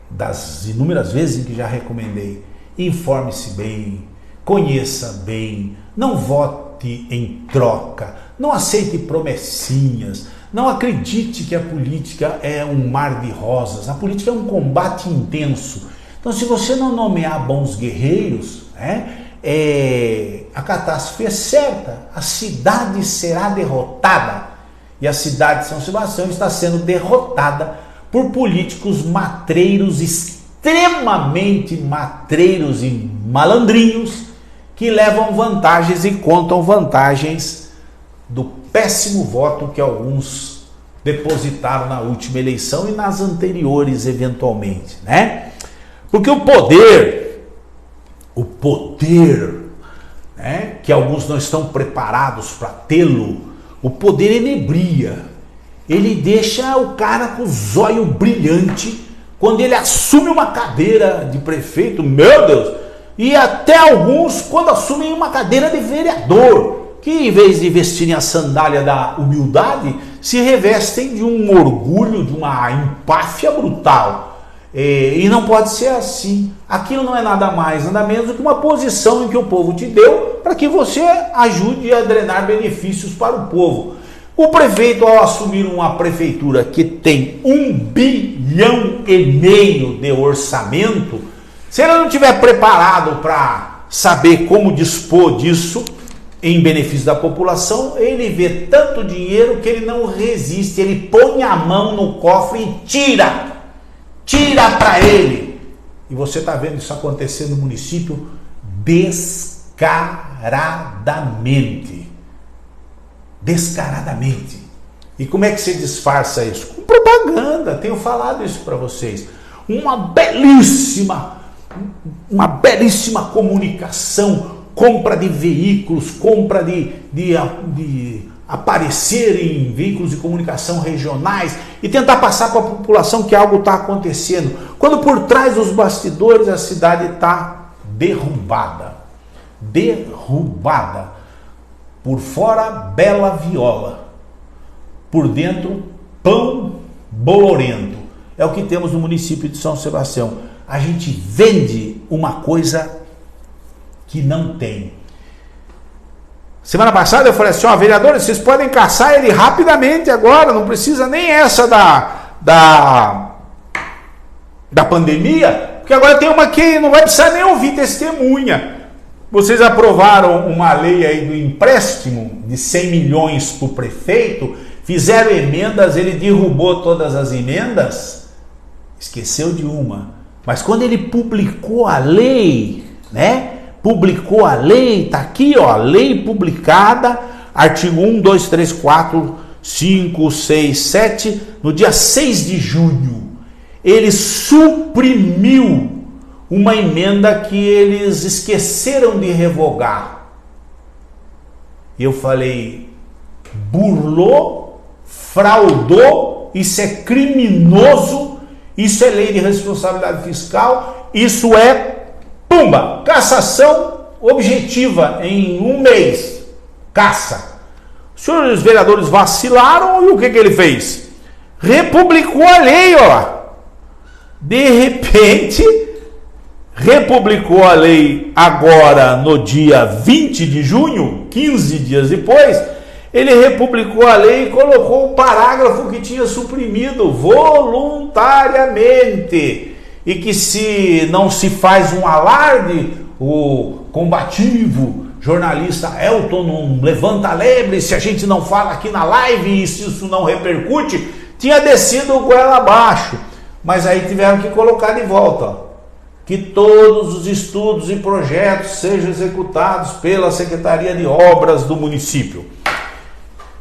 das inúmeras vezes em que já recomendei, informe-se bem, conheça bem, não vote em troca, não aceite promessinhas, não acredite que a política é um mar de rosas. A política é um combate intenso. Então, se você não nomear bons guerreiros, a catástrofe é certa, a cidade será derrotada. E a cidade de São Sebastião está sendo derrotada por políticos matreiros, extremamente matreiros e malandrinhos, que levam vantagens e contam vantagens do péssimo voto que alguns depositaram na última eleição e nas anteriores eventualmente, né? Porque o poder, né, que alguns não estão preparados para tê-lo, o poder enebria. Ele deixa o cara com o zóio brilhante quando ele assume uma cadeira de prefeito. Meu Deus, e até alguns quando assumem uma cadeira de vereador, que em vez de vestirem a sandália da humildade, se revestem de um orgulho, de uma empáfia brutal. E não pode ser assim. Aquilo não é nada mais, nada menos do que uma posição em que o povo te deu para que você ajude a drenar benefícios para o povo. O prefeito, ao assumir uma prefeitura que tem 1,5 bilhão de orçamento, se ele não estiver preparado para saber como dispor disso em benefício da população, ele vê tanto dinheiro que ele não resiste, ele põe a mão no cofre e tira para ele. E você está vendo isso acontecer no município descaradamente. E como é que se disfarça isso? Com propaganda. Tenho falado isso para vocês. Uma belíssima comunicação, compra de veículos, compra de aparecer em veículos de comunicação regionais e tentar passar para a população que algo está acontecendo, quando por trás dos bastidores a cidade está derrubada. Por fora, bela viola, por dentro, pão bolorento. É o que temos no município de São Sebastião. A gente vende uma coisa que não tem. Semana passada eu falei assim, vereadores, vocês podem caçar ele rapidamente agora, não precisa nem essa da pandemia, porque agora tem uma que não vai precisar nem ouvir testemunha. Vocês aprovaram uma lei aí do empréstimo de 100 milhões para o prefeito, fizeram emendas, ele derrubou todas as emendas, esqueceu de uma. Mas quando ele publicou a lei, tá aqui, lei publicada, artigo 1, 2, 3, 4, 5, 6, 7, no dia 6 de junho, ele suprimiu uma emenda que eles esqueceram de revogar. E eu falei, burlou, fraudou, isso é criminoso, isso é lei de responsabilidade fiscal, isso é pumba, cassação objetiva em um mês, caça. Os senhores vereadores vacilaram e o que ele fez? Republicou a lei, de repente, republicou a lei agora no dia 20 de junho, 15 dias depois, ele republicou a lei e colocou o parágrafo que tinha suprimido voluntariamente. E que se não se faz um alarde, o combativo jornalista Elton não levanta a lebre, se a gente não fala aqui na live e se isso não repercute, tinha descido o goela abaixo. Mas aí tiveram que colocar de volta, que todos os estudos e projetos sejam executados pela Secretaria de Obras do município.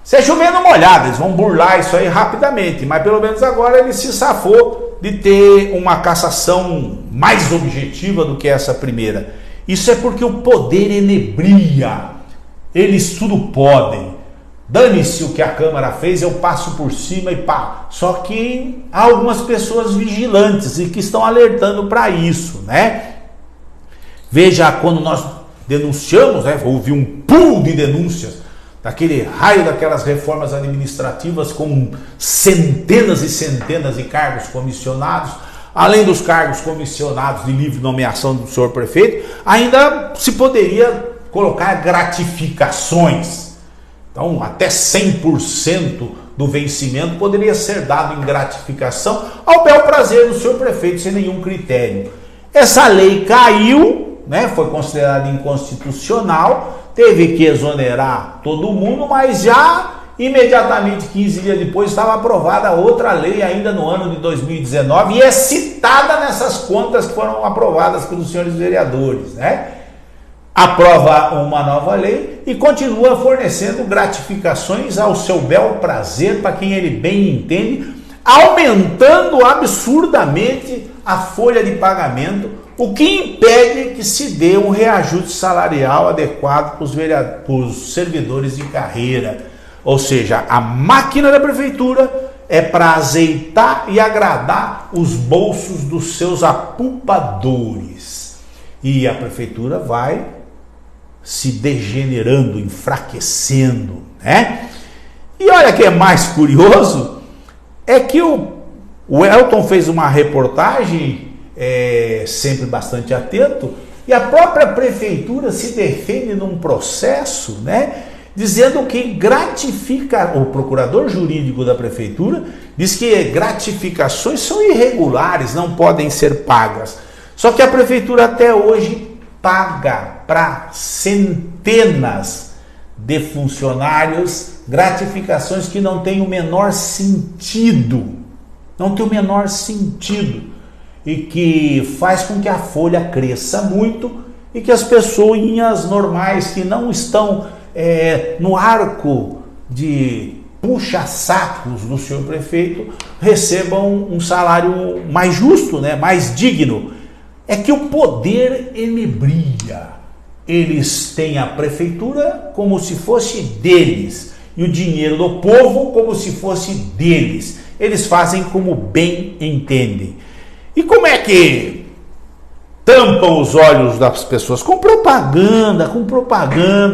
Se é chovendo molhado, eles vão burlar isso aí rapidamente, mas pelo menos agora ele se safou de ter uma cassação mais objetiva do que essa primeira. Isso é porque o poder enebria, eles tudo podem. Dane-se o que a Câmara fez, eu passo por cima e pá. Só que há algumas pessoas vigilantes e que estão alertando para isso, Veja, quando nós denunciamos, houve um pool de denúncias, daquele raio daquelas reformas administrativas com centenas e centenas de cargos comissionados, além dos cargos comissionados de livre nomeação do senhor prefeito, ainda se poderia colocar gratificações. Então, até 100% do vencimento poderia ser dado em gratificação ao bel prazer do senhor prefeito, sem nenhum critério. Essa lei caiu, foi considerada inconstitucional, teve que exonerar todo mundo, mas já imediatamente 15 dias depois estava aprovada outra lei ainda no ano de 2019 e é citada nessas contas que foram aprovadas pelos senhores vereadores, Aprova uma nova lei e continua fornecendo gratificações ao seu bel prazer para quem ele bem entende, aumentando absurdamente a folha de pagamento, o que impede que se dê um reajuste salarial adequado para os servidores de carreira. Ou seja, a máquina da prefeitura é para azeitar e agradar os bolsos dos seus apupadores. E a prefeitura vai se degenerando, enfraquecendo, né? E olha que é mais curioso, é que o Elton fez uma reportagem, sempre bastante atento, e a própria prefeitura se defende num processo, né? Dizendo que gratifica, o procurador jurídico da prefeitura diz que gratificações são irregulares, não podem ser pagas. Só que a prefeitura até hoje paga para centenas de funcionários gratificações que não têm o menor sentido. Não tem o menor sentido. E que faz com que a folha cresça muito e que as pessoas normais que não estão no arco de puxa-sacos do senhor prefeito recebam um salário mais justo, né, mais digno. É que o poder ele brilha. Eles têm a prefeitura como se fosse deles e o dinheiro do povo como se fosse deles. Eles fazem como bem entendem. E como é que tampam os olhos das pessoas? Com propaganda,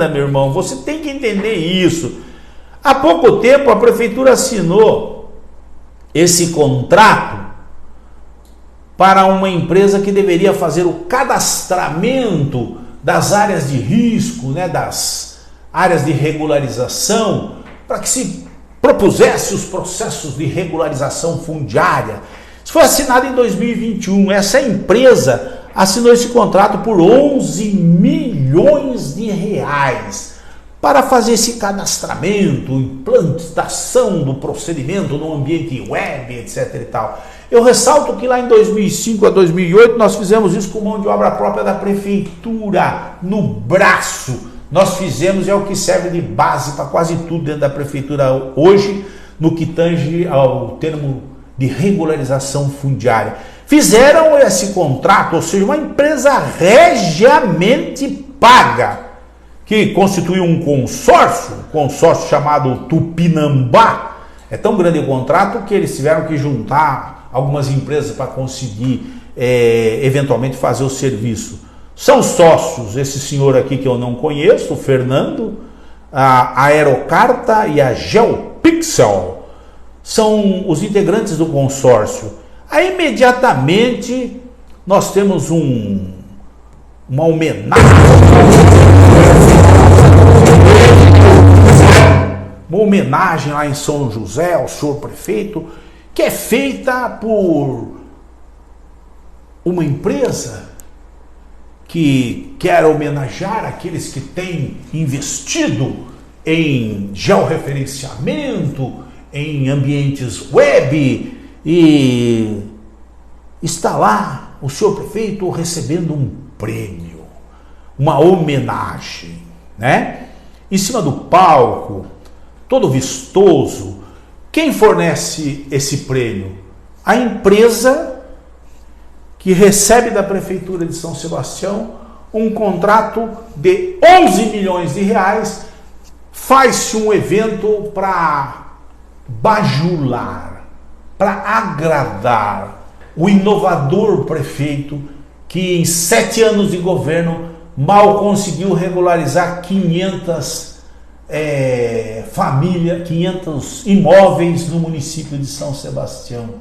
meu irmão. Você tem que entender isso. Há pouco tempo a prefeitura assinou esse contrato para uma empresa que deveria fazer o cadastramento das áreas de risco, né, das áreas de regularização, para que se propusesse os processos de regularização fundiária. Isso foi assinado em 2021. Essa empresa assinou esse contrato por 11 milhões de reais para fazer esse cadastramento, implantação do procedimento no ambiente web, etc. e tal. Eu ressalto que lá em 2005 a 2008 nós fizemos isso com mão de obra própria da prefeitura, no braço. Nós fizemos, é o que serve de base para quase tudo dentro da prefeitura hoje, no que tange ao termo de regularização fundiária. Fizeram esse contrato, ou seja, uma empresa regiamente paga, que constituiu um consórcio chamado Tupinambá. É tão grande o contrato que eles tiveram que juntar algumas empresas para conseguir eventualmente fazer o serviço. São sócios esse senhor aqui que eu não conheço, o Fernando, a Aerocarta e a Geopixel. São os integrantes do consórcio. Aí imediatamente nós temos uma homenagem. Uma homenagem lá em São José ao senhor prefeito, que é feita por uma empresa que quer homenagear aqueles que têm investido em georreferenciamento, em ambientes web, e está lá o senhor prefeito recebendo um prêmio, uma homenagem, né? Em cima do palco, todo vistoso. Quem fornece esse prêmio? A empresa que recebe da Prefeitura de São Sebastião um contrato de 11 milhões de reais, faz-se um evento para bajular, para agradar o inovador prefeito que em 7 anos de governo mal conseguiu regularizar 500 500 imóveis no município de São Sebastião,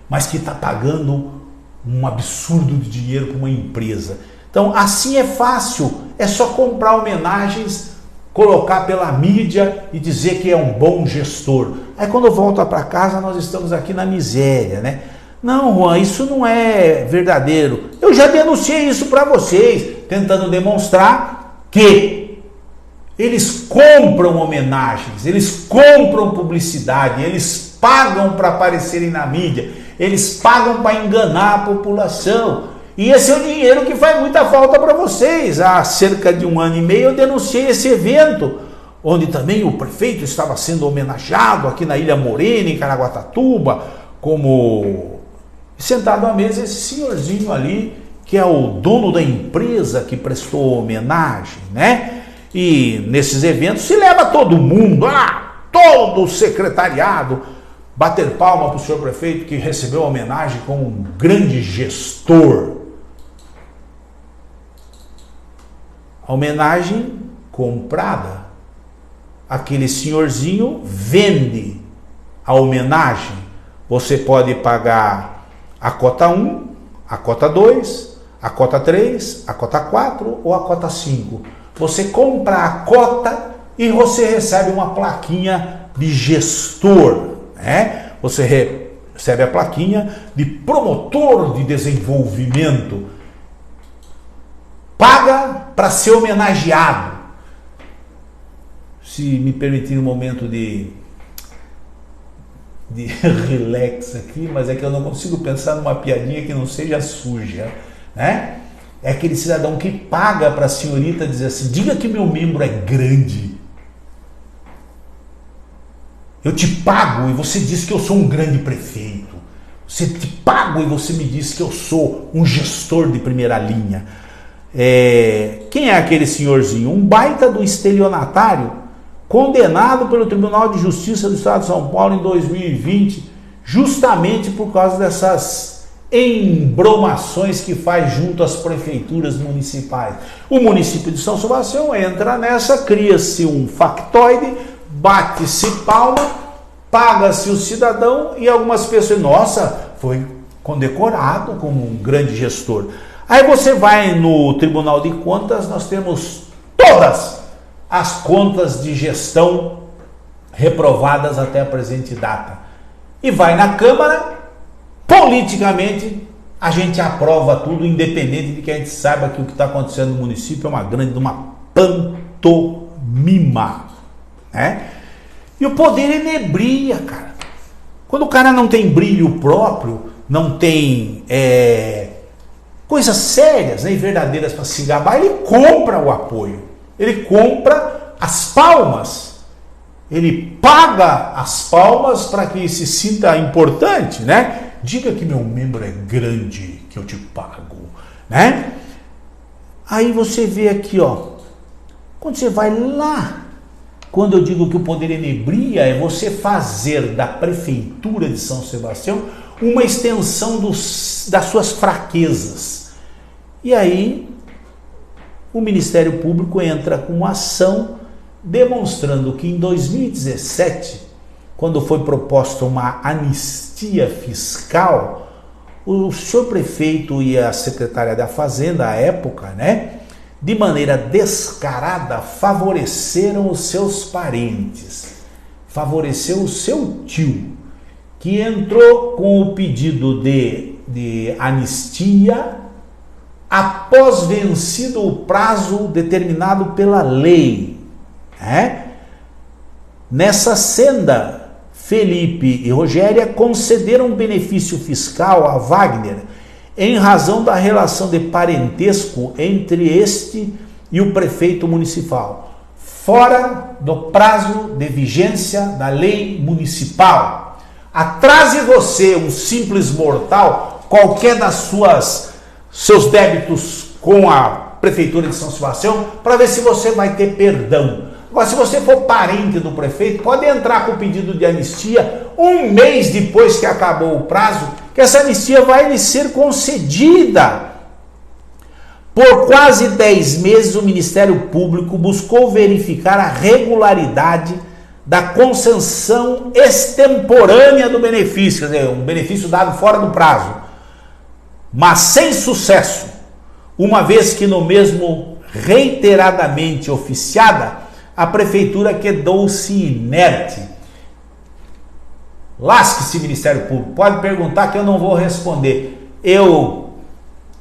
mas que está pagando um absurdo de dinheiro para uma empresa. Então, assim é fácil, é só comprar homenagens, colocar pela mídia e dizer que é um bom gestor. Aí quando volta para casa, nós estamos aqui na miséria, né? Não, Juan, isso não é verdadeiro. Eu já denunciei isso para vocês, tentando demonstrar que eles compram homenagens, eles compram publicidade, eles pagam para aparecerem na mídia, eles pagam para enganar a população. E esse é o dinheiro que faz muita falta para vocês. Há cerca de 1 ano e meio eu denunciei esse evento, onde também o prefeito estava sendo homenageado aqui na Ilha Morena, em Caraguatatuba, como sentado à mesa esse senhorzinho ali, que é o dono da empresa que prestou homenagem, né? E nesses eventos se leva todo mundo, todo o secretariado, bater palma para o senhor prefeito que recebeu a homenagem como um grande gestor. A homenagem comprada. Aquele senhorzinho vende a homenagem. Você pode pagar a cota 1, a cota 2, a cota 3, a cota 4 ou a cota 5. Você compra a cota e você recebe uma plaquinha de gestor, né? Você recebe a plaquinha de promotor de desenvolvimento. Paga para ser homenageado. Se me permitir um momento de relax aqui, mas é que eu não consigo pensar numa piadinha que não seja suja, né? É aquele cidadão que paga para a senhorita dizer assim: diga que meu membro é grande. Eu te pago e você diz que eu sou um grande prefeito. Você te pago e você me diz que eu sou um gestor de primeira linha. Quem é aquele senhorzinho? Um baita do estelionatário condenado pelo Tribunal de Justiça do Estado de São Paulo em 2020, justamente por causa dessas embromações que faz junto às prefeituras municipais. O município de São Sebastião entra nessa, cria-se um factoide, bate-se palma, paga-se o cidadão e algumas pessoas, nossa, foi condecorado como um grande gestor. Aí você vai no Tribunal de Contas, nós temos todas as contas de gestão reprovadas até a presente data. E vai na Câmara, politicamente, a gente aprova tudo, independente de que a gente saiba que o que está acontecendo no município é uma pantomima, né? E o poder enebria, cara. Quando o cara não tem brilho próprio, não tem coisas sérias, né, e verdadeiras para se gabar, ele compra o apoio. Ele compra as palmas, ele paga as palmas para que se sinta importante, né? Diga que meu membro é grande, que eu te pago, né? Aí você vê aqui, ó, quando você vai lá, quando eu digo que o poder enebria, é você fazer da prefeitura de São Sebastião uma extensão das suas fraquezas. E aí o Ministério Público entra com uma ação demonstrando que em 2017, quando foi proposta uma anistia fiscal, o senhor prefeito e a secretária da Fazenda, à época, né, de maneira descarada, favoreceram os seus parentes, favoreceu o seu tio, que entrou com o pedido de anistia após vencido o prazo determinado pela lei, né? Nessa senda, Felipe e Rogéria concederam benefício fiscal a Wagner em razão da relação de parentesco entre este e o prefeito municipal, fora do prazo de vigência da lei municipal. Atrase você, um simples mortal, qualquer das seus débitos com a prefeitura de São Sebastião, para ver se você vai ter perdão. Agora, se você for parente do prefeito, pode entrar com o pedido de anistia um mês depois que acabou o prazo, que essa anistia vai lhe ser concedida. Por quase 10 meses, o Ministério Público buscou verificar a regularidade da concessão extemporânea do benefício, quer dizer, um benefício dado fora do prazo, mas sem sucesso, uma vez que no mesmo reiteradamente oficiada, a prefeitura quedou-se inerte. Lasque-se, Ministério Público, pode perguntar que eu não vou responder. Eu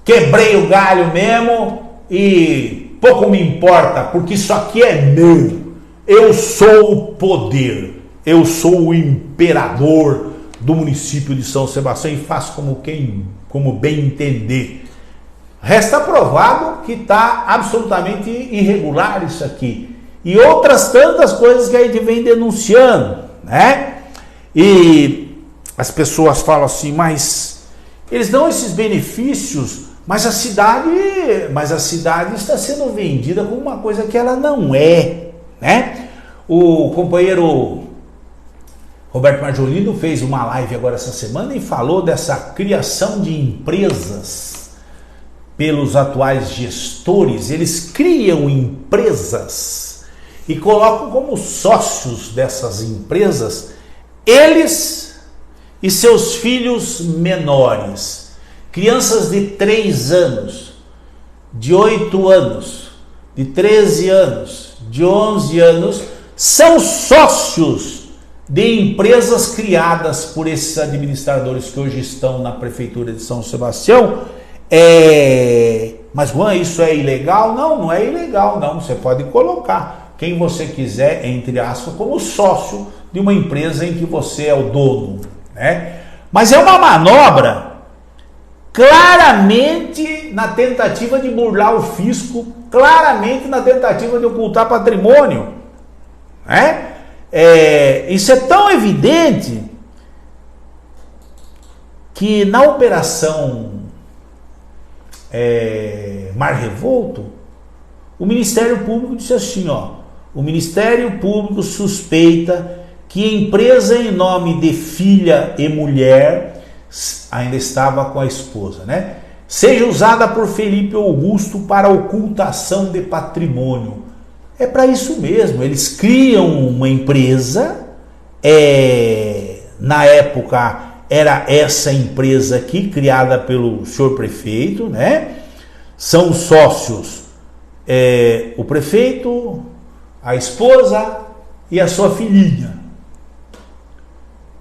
quebrei o galho mesmo e pouco me importa, porque isso aqui é meu. Eu sou o poder, eu sou o imperador do município de São Sebastião e faço como bem entender. Resta provado que está absolutamente irregular isso aqui. E outras tantas coisas que a gente vem denunciando, né? E as pessoas falam assim, mas eles dão esses benefícios, mas a cidade está sendo vendida como uma coisa que ela não é, né? O companheiro Roberto Marjolino fez uma live agora essa semana e falou dessa criação de empresas pelos atuais gestores, eles criam empresas e colocam como sócios dessas empresas eles e seus filhos menores, crianças de 3 anos, de 8 anos, de 13 anos, de 11 anos, são sócios de empresas criadas por esses administradores que hoje estão na Prefeitura de São Sebastião. Mas Juan, isso é ilegal? Não, não é ilegal não, você pode colocar quem você quiser, entre aspas, como sócio de uma empresa em que você é o dono, né? Mas é uma manobra claramente na tentativa de burlar o fisco, claramente na tentativa de ocultar patrimônio, né? Isso é tão evidente que na operação Mar Revolto, o Ministério Público disse assim, o Ministério Público suspeita que empresa em nome de filha e mulher, ainda estava com a esposa, né, seja usada por Felipe Augusto para ocultação de patrimônio. É para isso mesmo, eles criam uma empresa, na época era essa empresa aqui, criada pelo senhor prefeito, né? São sócios o prefeito, a esposa e a sua filhinha.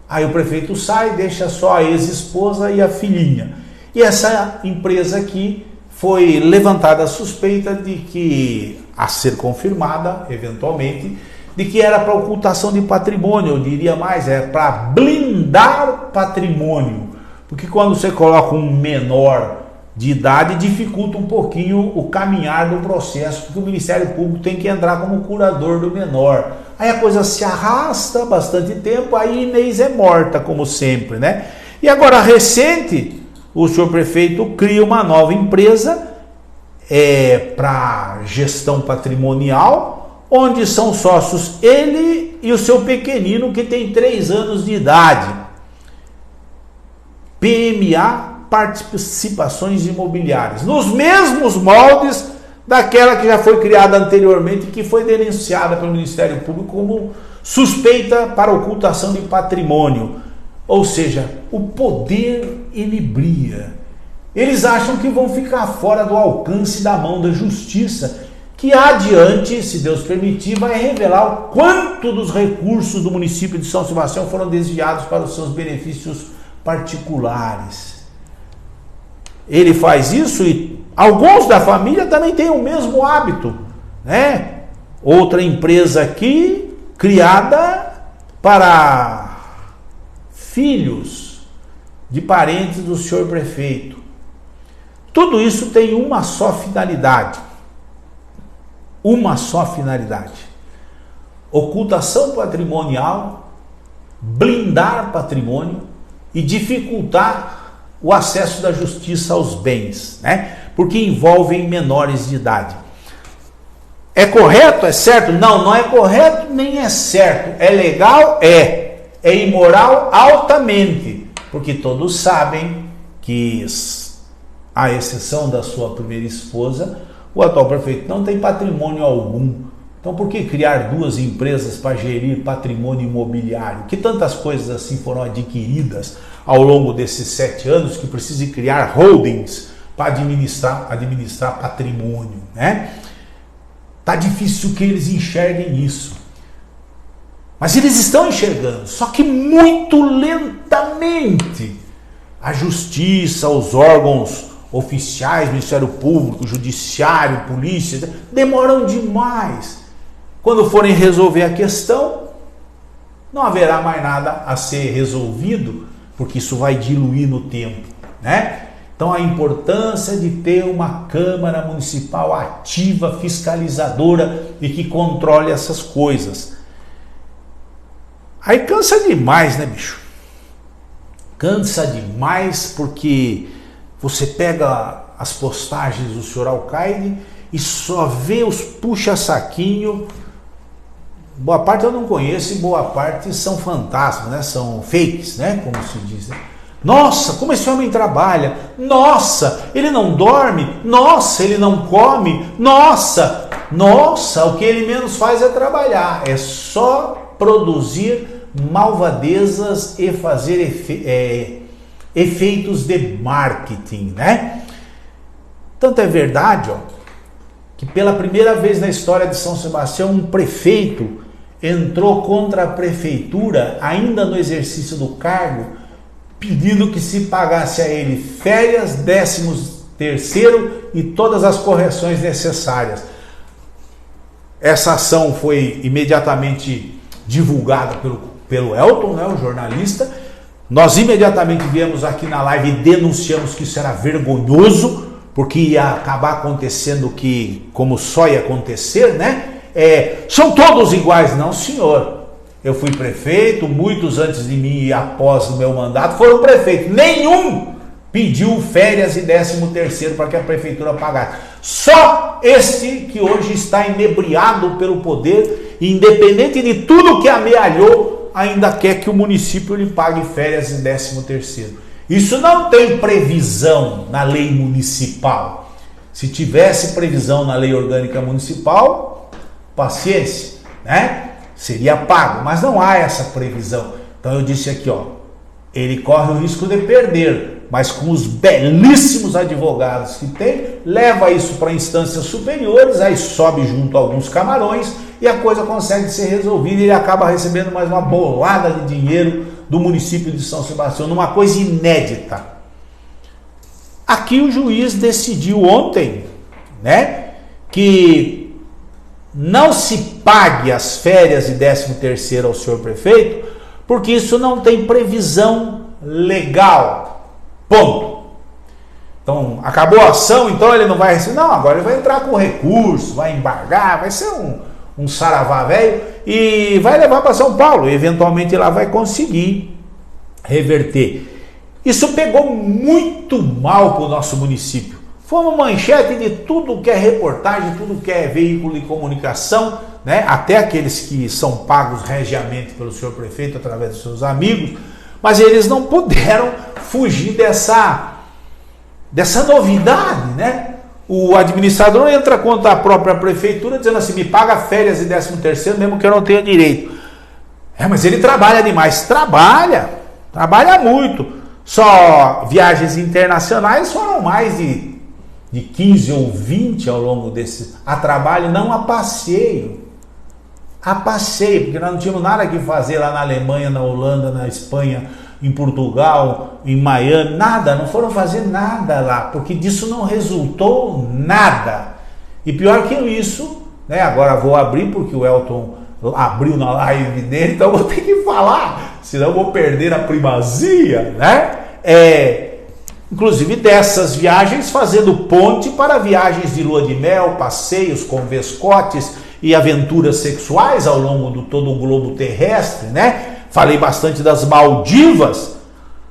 Aí o prefeito sai, deixa só a ex-esposa e a filhinha. E essa empresa aqui foi levantada a suspeita de que, a ser confirmada eventualmente, de que era para ocultação de patrimônio, eu diria mais, para blindar patrimônio, porque quando você coloca um menor de idade, dificulta um pouquinho o caminhar do processo, porque o Ministério Público tem que entrar como curador do menor. Aí a coisa se arrasta bastante tempo, aí Inês é morta, como sempre, né? E agora, recente, o senhor prefeito cria uma nova empresa para gestão patrimonial, onde são sócios ele e o seu pequenino, que tem 3 anos de idade. PMA, Participações Imobiliárias, nos mesmos moldes daquela que já foi criada anteriormente, que foi denunciada pelo Ministério Público como suspeita para ocultação de patrimônio. Ou seja, o poder inibria. Eles acham que vão ficar fora do alcance da mão da justiça, que adiante, se Deus permitir, vai revelar o quanto dos recursos do município de São Sebastião foram desviados para os seus benefícios particulares. Ele faz isso e alguns da família também têm o mesmo hábito, né? Outra empresa aqui, criada para filhos de parentes do senhor prefeito. Tudo isso tem uma só finalidade. Uma só finalidade: ocultação patrimonial, blindar patrimônio e dificultar o acesso da justiça aos bens, né? Porque envolvem menores de idade. É correto? É certo? Não, não é correto nem é certo. É legal? É imoral altamente, porque todos sabem que, à exceção da sua primeira esposa, o atual prefeito não tem patrimônio algum. Então por que criar 2 empresas para gerir patrimônio imobiliário? Que tantas coisas assim foram adquiridas ao longo desses 7 anos que precisa criar holdings para administrar patrimônio, né? Tá difícil que eles enxerguem isso. Mas eles estão enxergando, só que muito lentamente. A justiça, os órgãos oficiais, Ministério Público, Judiciário, Polícia, demoram demais. Quando forem resolver a questão, não haverá mais nada a ser resolvido, porque isso vai diluir no tempo, né? Então a importância de ter uma Câmara Municipal ativa, fiscalizadora e que controle essas coisas. Aí cansa demais, né, bicho? Cansa demais, porque você pega as postagens do senhor Alcaide e só vê os puxa-saquinho. Boa parte eu não conheço e boa parte são fantasmas, né? São fakes, né? Como se diz, né? Nossa, como esse homem trabalha. Nossa, ele não dorme. Nossa, ele não come. Nossa, o que ele menos faz é trabalhar. É só produzir malvadezas e fazer efeitos de marketing, né? Tanto é verdade, que pela primeira vez na história de São Sebastião, um prefeito entrou contra a prefeitura, ainda no exercício do cargo, pedindo que se pagasse a ele férias, 13º e todas as correções necessárias. Essa ação foi imediatamente divulgada pelo Elton, né, o jornalista. Nós imediatamente viemos aqui na live e denunciamos que isso era vergonhoso, porque ia acabar acontecendo como só ia acontecer, né? São todos iguais. Não, senhor. Eu fui prefeito, muitos antes de mim e após o meu mandato foram prefeitos. Nenhum pediu férias e 13º para que a prefeitura pagasse. Só este que hoje está inebriado pelo poder, independente de tudo que amealhou, ainda quer que o município lhe pague férias e 13º. Isso não tem previsão na lei municipal. Se tivesse previsão na lei orgânica municipal, paciência, né? Seria pago, mas não há essa previsão. Então eu disse aqui, ele corre o risco de perder, mas com os belíssimos advogados que tem, leva isso para instâncias superiores, aí sobe junto a alguns camarões e a coisa consegue ser resolvida e ele acaba recebendo mais uma bolada de dinheiro do município de São Sebastião, numa coisa inédita. Aqui o juiz decidiu ontem, né, que não se pague as férias e 13º ao senhor prefeito, porque isso não tem previsão legal. Ponto. Então, acabou a ação, então ele não vai receber. Não, agora ele vai entrar com recurso, vai embargar, vai ser um saravá velho e vai levar para São Paulo. E eventualmente lá vai conseguir reverter. Isso pegou muito mal para o nosso município. Foi uma manchete de tudo que é reportagem, tudo que é veículo de comunicação, né? Até aqueles que são pagos regiamente pelo senhor prefeito através dos seus amigos, mas eles não puderam fugir dessa novidade, né? O administrador entra contra a própria prefeitura dizendo assim, me paga férias e 13º mesmo que eu não tenha direito. Mas ele trabalha demais. Trabalha muito. Só viagens internacionais foram mais de 15 ou 20 ao longo desse, a trabalho, não a passeio. Porque nós não tínhamos nada que fazer lá na Alemanha, na Holanda, na Espanha, em Portugal, em Miami, nada, não foram fazer nada lá, porque disso não resultou nada. E pior que isso, né, agora vou abrir, porque o Elton abriu na live dele, então vou ter que falar, senão eu vou perder a primazia, né? Inclusive dessas viagens, fazendo ponte para viagens de lua de mel, passeios com vescotes e aventuras sexuais ao longo de todo o globo terrestre, né? Falei bastante das Maldivas.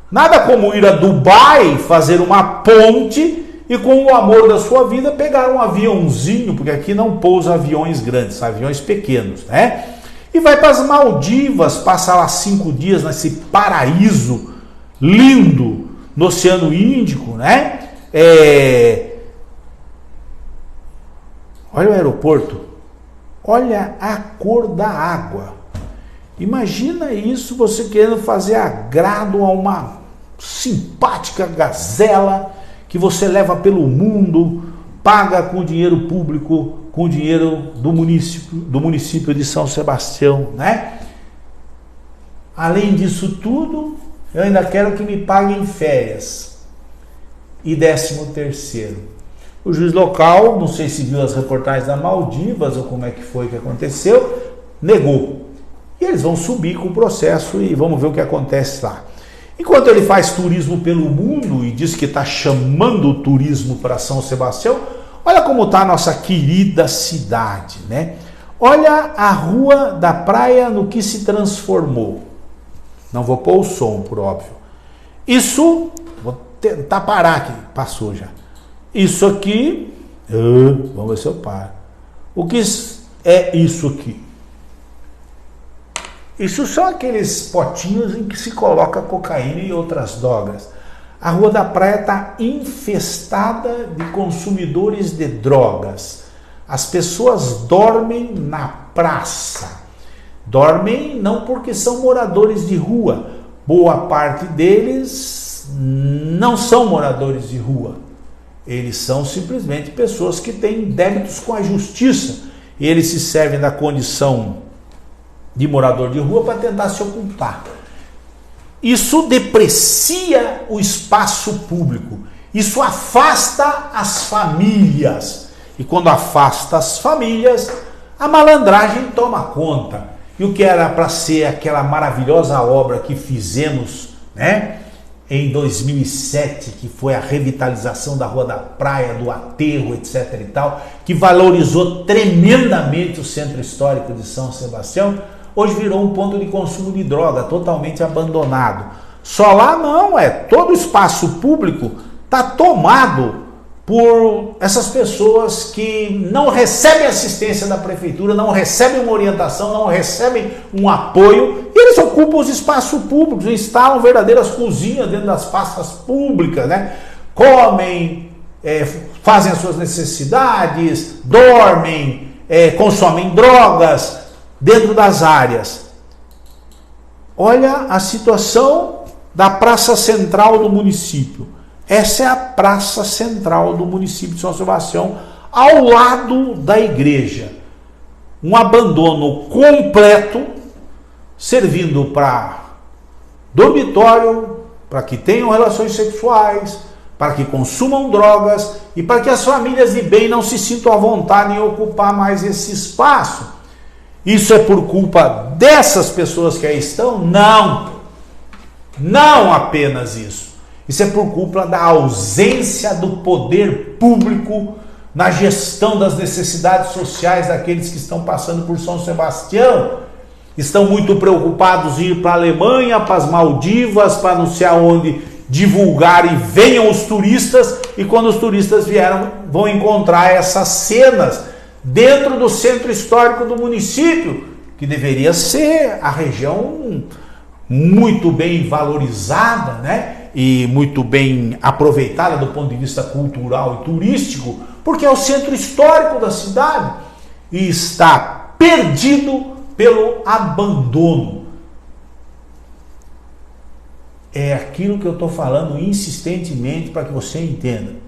Nada como ir a Dubai, fazer uma ponte e com o amor da sua vida pegar um aviãozinho, porque aqui não pousa aviões grandes, aviões pequenos, né? E vai para as Maldivas, passa lá 5 dias nesse paraíso lindo no Oceano Índico, né? Olha o aeroporto, olha a cor da água. Imagina isso, você querendo fazer agrado a uma simpática gazela que você leva pelo mundo, paga com dinheiro público, com dinheiro do município de São Sebastião, né? Além disso tudo, eu ainda quero que me paguem férias e 13º. O juiz local, não sei se viu as reportagens da Maldivas ou como é que foi que aconteceu, negou. E eles vão subir com o processo e vamos ver o que acontece lá. Enquanto ele faz turismo pelo mundo e diz que está chamando o turismo para São Sebastião, olha como está a nossa querida cidade, né? Olha a rua da praia no que se transformou. Não vou pôr o som, por óbvio. Isso, vou tentar parar aqui, passou já. Isso aqui, vamos ver se eu paro. O que é isso aqui? Isso são aqueles potinhos em que se coloca cocaína e outras drogas. A Rua da Praia está infestada de consumidores de drogas. As pessoas dormem na praça. Dormem não porque são moradores de rua. Boa parte deles não são moradores de rua. Eles são simplesmente pessoas que têm débitos com a justiça. E eles se servem da condição de morador de rua para tentar se ocultar. Isso deprecia o espaço público. Isso afasta as famílias. E quando afasta as famílias, a malandragem toma conta. E o que era para ser aquela maravilhosa obra que fizemos, né, em 2007, que foi a revitalização da Rua da Praia, do aterro, etc. e tal, que valorizou tremendamente o centro histórico de São Sebastião, hoje virou um ponto de consumo de droga, totalmente abandonado. Só lá não, todo o espaço público está tomado por essas pessoas que não recebem assistência da prefeitura, não recebem uma orientação, não recebem um apoio, e eles ocupam os espaços públicos, instalam verdadeiras cozinhas dentro das praças públicas, né? Comem, fazem as suas necessidades, dormem, consomem drogas dentro das áreas. Olha a situação da praça central do município. Essa é a praça central do município de São Sebastião, ao lado da igreja. Um abandono completo, servindo para dormitório, para que tenham relações sexuais, para que consumam drogas e para que as famílias de bem não se sintam à vontade em ocupar mais esse espaço. Isso é por culpa dessas pessoas que aí estão? Não! Não apenas isso. Isso é por culpa da ausência do poder público na gestão das necessidades sociais daqueles que estão passando por São Sebastião. Estão muito preocupados em ir para a Alemanha, para as Maldivas, para não sei aonde, divulgar e venham os turistas, e quando os turistas vieram, vão encontrar essas cenas dentro do centro histórico do município, que deveria ser a região muito bem valorizada, né? E muito bem aproveitada do ponto de vista cultural e turístico, porque é o centro histórico da cidade e está perdido pelo abandono. É aquilo que eu estou falando insistentemente para que você entenda.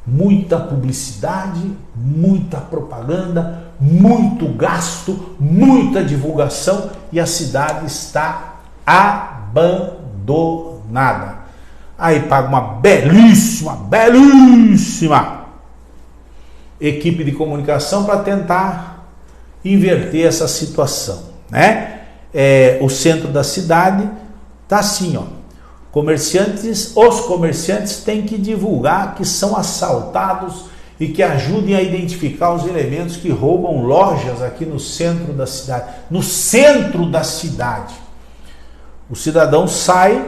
Muita publicidade, muita propaganda, muito gasto, muita divulgação e a cidade está abandonada. Aí paga uma belíssima equipe de comunicação para tentar inverter essa situação, né? O centro da cidade está assim, ó. Os comerciantes têm que divulgar que são assaltados e que ajudem a identificar os elementos que roubam lojas aqui no centro da cidade. No centro da cidade. O cidadão sai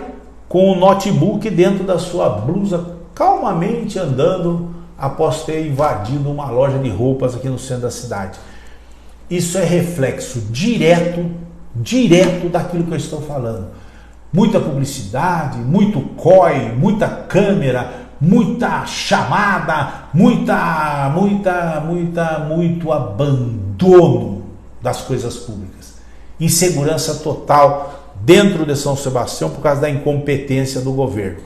com o notebook dentro da sua blusa, calmamente andando após ter invadido uma loja de roupas aqui no centro da cidade. Isso é reflexo direto daquilo que eu estou falando. Muita publicidade, muito COI, muita câmera, muita chamada, muito abandono das coisas públicas. Insegurança total dentro de São Sebastião por causa da incompetência do governo.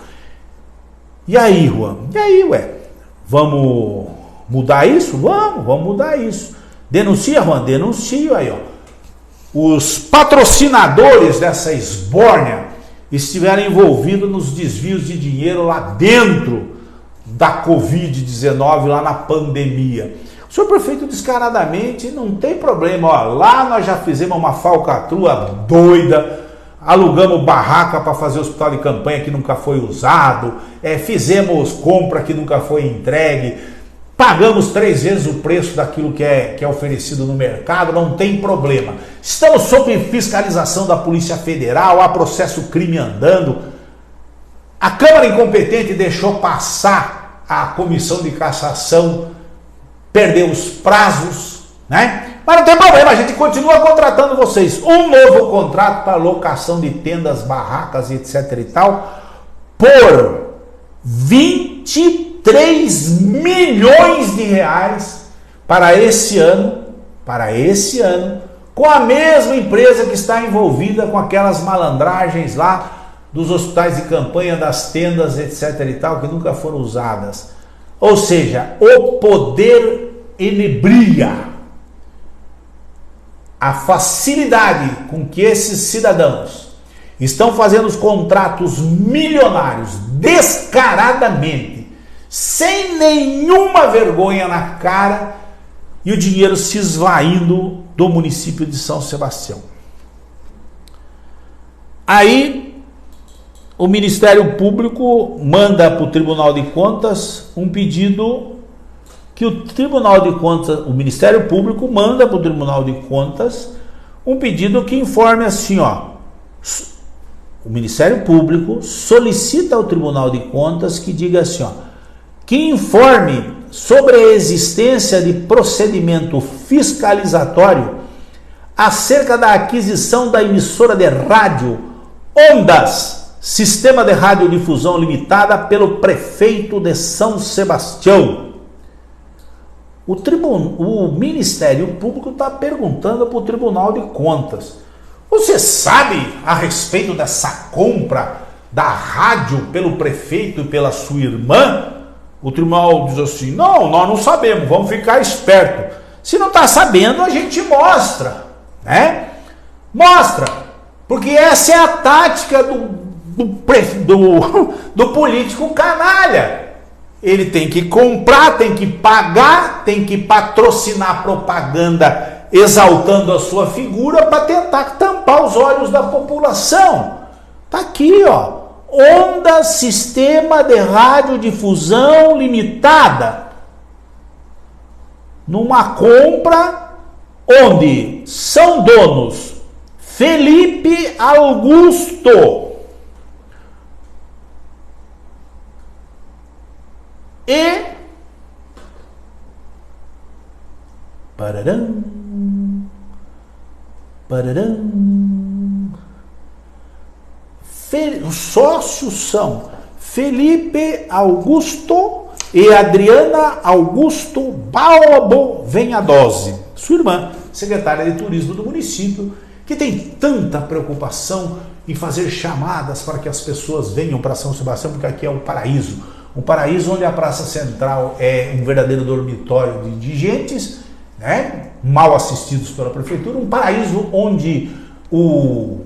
E aí, Juan? E aí, vamos mudar isso? Vamos mudar isso. Denuncia, Juan? Denuncio aí, ó. Os patrocinadores dessa esbórnia estiveram envolvidos nos desvios de dinheiro lá dentro da Covid-19, lá na pandemia. O senhor prefeito descaradamente, não tem problema, ó, lá nós já fizemos uma falcatrua doida, alugamos barraca para fazer hospital de campanha que nunca foi usado, fizemos compra que nunca foi entregue, pagamos 3 vezes o preço daquilo que é oferecido no mercado, não tem problema. Estamos sob fiscalização da Polícia Federal, há processo crime andando. A Câmara incompetente deixou passar a comissão de cassação, perdeu os prazos, né? Mas não tem problema, a gente continua contratando vocês. Um novo contrato para locação de tendas, barracas, etc e tal, por 23 milhões de reais para esse ano, com a mesma empresa que está envolvida com aquelas malandragens lá dos hospitais de campanha, das tendas, etc e tal, que nunca foram usadas. Ou seja, o poder inebria. A facilidade com que esses cidadãos estão fazendo os contratos milionários descaradamente, sem nenhuma vergonha na cara, e o dinheiro se esvaindo do município de São Sebastião. Aí o Ministério Público manda para o Tribunal de Contas um pedido que o Ministério Público manda para o Tribunal de Contas um pedido que informe assim, ó. O Ministério Público solicita ao Tribunal de Contas que diga assim, ó, que informe sobre a existência de procedimento fiscalizatório acerca da aquisição da emissora de rádio Ondas, Sistema de Radiodifusão Limitada, pelo prefeito de São Sebastião. O Ministério Público está perguntando para o Tribunal de Contas: você sabe a respeito dessa compra da rádio pelo prefeito e pela sua irmã? O tribunal diz assim: não, nós não sabemos, vamos ficar esperto. Se não está sabendo, a gente mostra, né? Mostra, porque essa é a tática do político canalha. Ele tem que comprar, tem que pagar, tem que patrocinar propaganda exaltando a sua figura para tentar tampar os olhos da população. Tá aqui, ó. Onda Sistema de Radiodifusão Limitada. Numa compra onde são donos Felipe Augusto e os sócios são Felipe Augusto e Adriana Augusto Balbo Venhadose, sua irmã, secretária de turismo do município, que tem tanta preocupação em fazer chamadas para que as pessoas venham para São Sebastião, porque aqui é um paraíso onde a Praça Central é um verdadeiro dormitório de indigentes, né, mal assistidos pela prefeitura, um paraíso onde o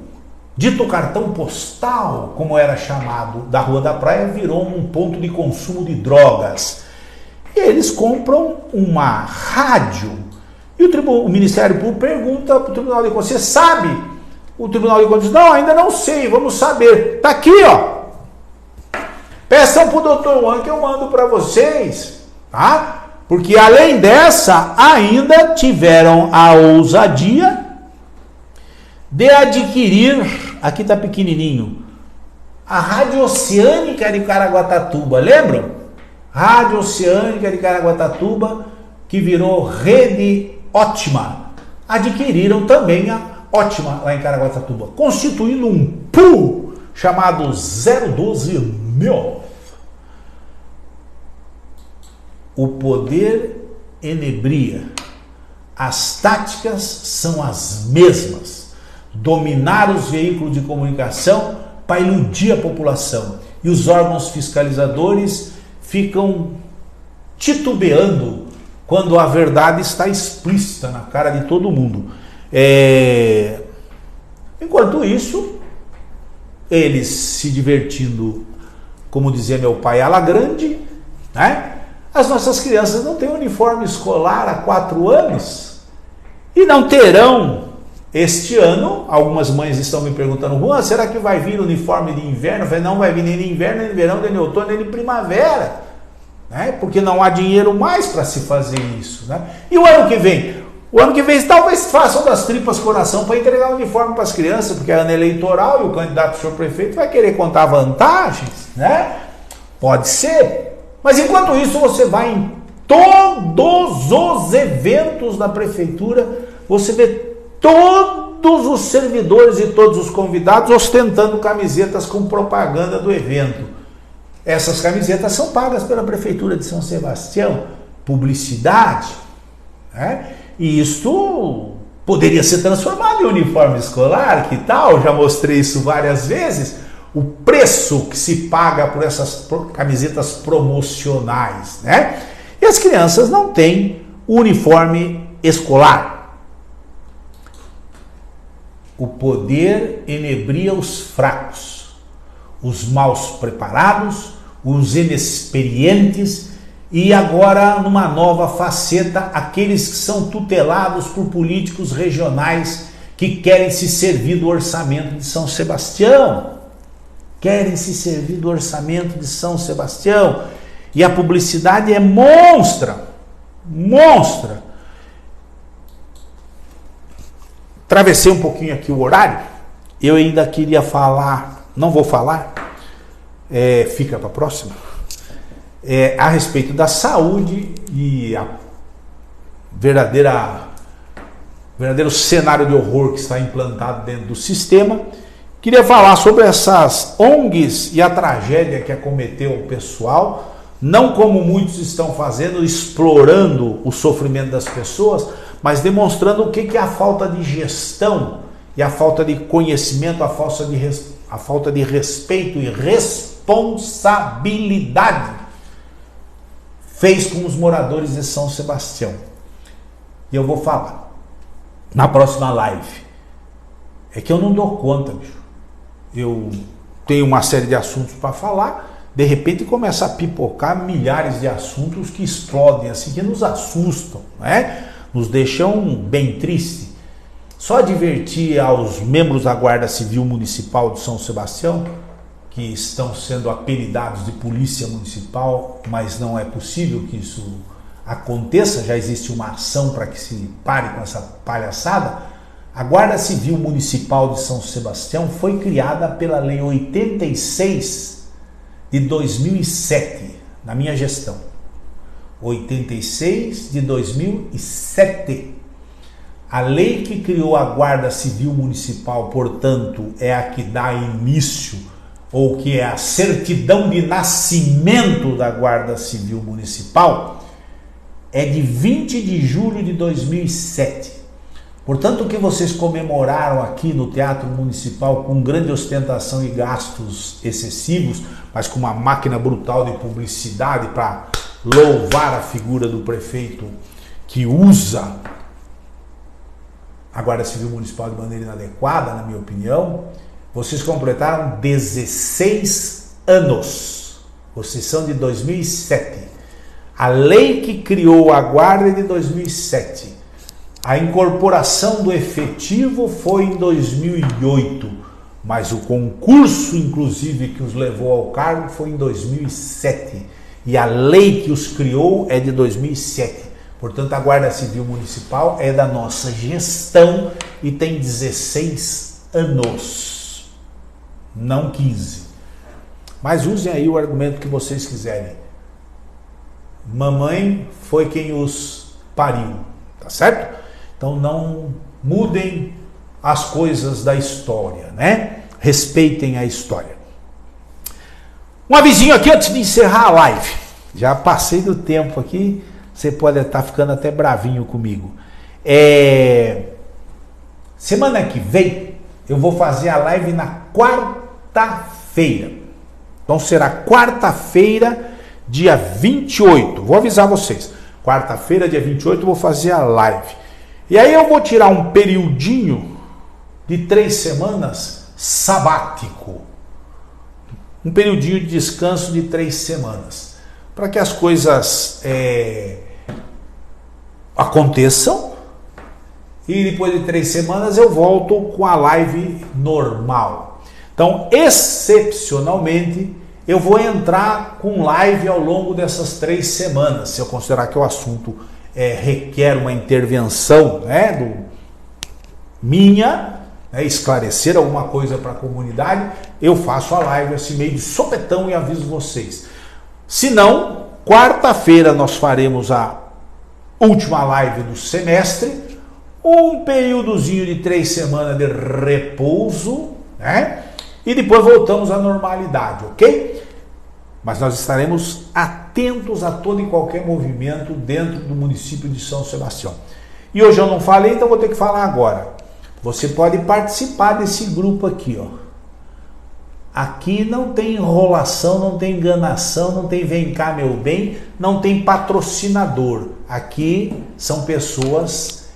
dito cartão postal, como era chamado, da Rua da Praia, virou um ponto de consumo de drogas. E eles compram uma rádio. E o Ministério Público pergunta para o Tribunal de Contas: você sabe? O Tribunal de Contas diz: não, ainda não sei, vamos saber. Está aqui, ó. Peçam para o doutor Juan que eu mando para vocês, tá? Porque além dessa, ainda tiveram a ousadia de adquirir, aqui está pequenininho, a Rádio Oceânica de Caraguatatuba, lembram? Rádio Oceânica de Caraguatatuba, que virou Rede Ótima. Adquiriram também a Ótima lá em Caraguatatuba, constituindo um pool chamado 012 Mil. O poder enebria. As táticas são as mesmas. Dominar os veículos de comunicação para iludir a população. E os órgãos fiscalizadores ficam titubeando quando a verdade está explícita na cara de todo mundo. Enquanto isso, eles se divertindo, como dizia meu pai, à la grande, né? As nossas crianças não têm uniforme escolar há 4 anos e não terão este ano. Algumas mães estão me perguntando: Juan, será que vai vir uniforme de inverno? Eu falei: não vai vir nem de inverno, nem de verão, nem de outono, nem de primavera, né? Porque não há dinheiro mais para se fazer isso, né? E o ano que vem? O ano que vem talvez façam das tripas coração para entregar o uniforme para as crianças, porque é ano eleitoral e o candidato a senhor prefeito vai querer contar vantagens, né? Pode ser. Mas enquanto isso, você vai em todos os eventos da prefeitura você vê todos os servidores e todos os convidados ostentando camisetas com propaganda do evento. Essas camisetas são pagas pela Prefeitura de São Sebastião, publicidade, né? E isto poderia ser transformado em uniforme escolar, que tal? Já mostrei isso várias vezes. O preço que se paga por essas camisetas promocionais, né? E as crianças não têm uniforme escolar. O poder enebria os fracos, os mal preparados, os inexperientes e agora, numa nova faceta, aqueles que são tutelados por políticos regionais que querem se servir do orçamento de São Sebastião. Querem se servir do orçamento de São Sebastião. E a publicidade é monstra. Travessei um pouquinho aqui o horário. Eu ainda queria falar, não vou falar, fica para a próxima, a respeito da saúde e a verdadeiro cenário de horror que está implantado dentro do sistema. Queria falar sobre essas ONGs e a tragédia que acometeu o pessoal, não como muitos estão fazendo, explorando o sofrimento das pessoas, mas demonstrando o que é a falta de gestão e a falta de conhecimento, a falta de respeito e responsabilidade fez com os moradores de São Sebastião. E eu vou falar na próxima live. É que eu não dou conta, bicho. Eu tenho uma série de assuntos para falar, de repente começa a pipocar milhares de assuntos que explodem assim, que nos assustam, né? Nos deixam bem tristes. Só advertir aos membros da Guarda Civil Municipal de São Sebastião, que estão sendo apelidados de Polícia Municipal, mas não é possível que isso aconteça, já existe uma ação para que se pare com essa palhaçada. A Guarda Civil Municipal de São Sebastião foi criada pela Lei 86 de 2007, na minha gestão. 86 de 2007. A lei que criou a Guarda Civil Municipal, portanto, é a que dá início, ou que é a certidão de nascimento da Guarda Civil Municipal, é de 20 de julho de 2007. Portanto, o que vocês comemoraram aqui no Teatro Municipal com grande ostentação e gastos excessivos, mas com uma máquina brutal de publicidade para louvar a figura do prefeito que usa a Guarda Civil Municipal de maneira inadequada, na minha opinião, vocês completaram 16 anos. Vocês são de 2007. A lei que criou a Guarda é de 2007. A incorporação do efetivo foi em 2008, mas o concurso, inclusive, que os levou ao cargo foi em 2007. E a lei que os criou é de 2007. Portanto, a Guarda Civil Municipal é da nossa gestão e tem 16 anos, não 15. Mas usem aí o argumento que vocês quiserem. Mamãe foi quem os pariu, tá certo? Então não mudem as coisas da história, né? Respeitem a história. Um avisinho aqui antes de encerrar a live. Já passei do tempo aqui, você pode estar ficando até bravinho comigo. Semana que vem eu vou fazer a live na quarta-feira. Então será quarta-feira, dia 28. Vou avisar vocês. Quarta-feira, dia 28, eu vou fazer a live. E aí eu vou tirar um periodinho de 3 semanas sabático. Um periodinho de descanso de 3 semanas. Para que as coisas aconteçam. E depois de 3 semanas eu volto com a live normal. Então, excepcionalmente, eu vou entrar com live ao longo dessas 3 semanas. Se eu considerar que o assunto requer uma intervenção, né, minha, né, esclarecer alguma coisa para a comunidade, eu faço a live assim meio de sopetão e aviso vocês. Se não, quarta-feira nós faremos a última live do semestre, um períodozinho de 3 semanas de repouso, né? E depois voltamos à normalidade, ok? Mas nós estaremos atentos a todo e qualquer movimento dentro do município de São Sebastião. E hoje eu não falei, então vou ter que falar agora. Você pode participar desse grupo aqui, ó. Aqui não tem enrolação, não tem enganação, não tem vem cá meu bem, não tem patrocinador. Aqui são pessoas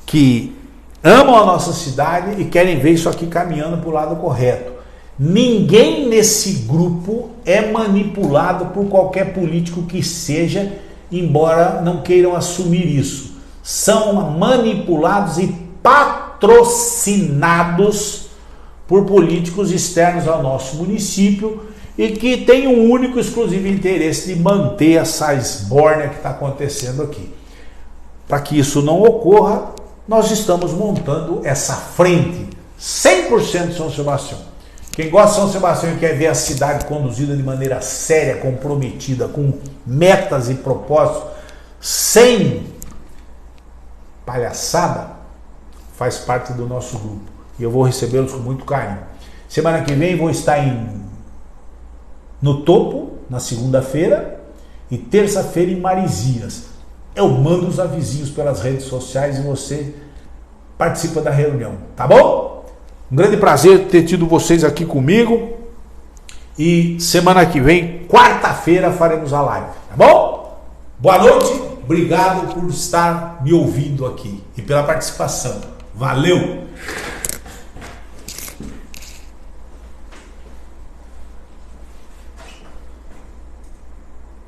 que amam a nossa cidade e querem ver isso aqui caminhando para o lado correto. Ninguém nesse grupo é manipulado por qualquer político que seja, embora não queiram assumir isso. São manipulados e patrocinados por políticos externos ao nosso município e que têm um único e exclusivo interesse de manter essa esbórnia que está acontecendo aqui. Para que isso não ocorra, nós estamos montando essa frente 100% de São Sebastião. Quem gosta de São Sebastião e quer ver a cidade conduzida de maneira séria, comprometida, com metas e propósitos, sem palhaçada, faz parte do nosso grupo. E eu vou recebê-los com muito carinho. Semana que vem vou estar no Topo, na segunda-feira, e terça-feira em Marizias. Eu mando os avisinhos pelas redes sociais e você participa da reunião, tá bom? Um grande prazer ter tido vocês aqui comigo. E semana que vem, quarta-feira, faremos a live, tá bom? Boa noite, obrigado por estar me ouvindo aqui e pela participação. Valeu!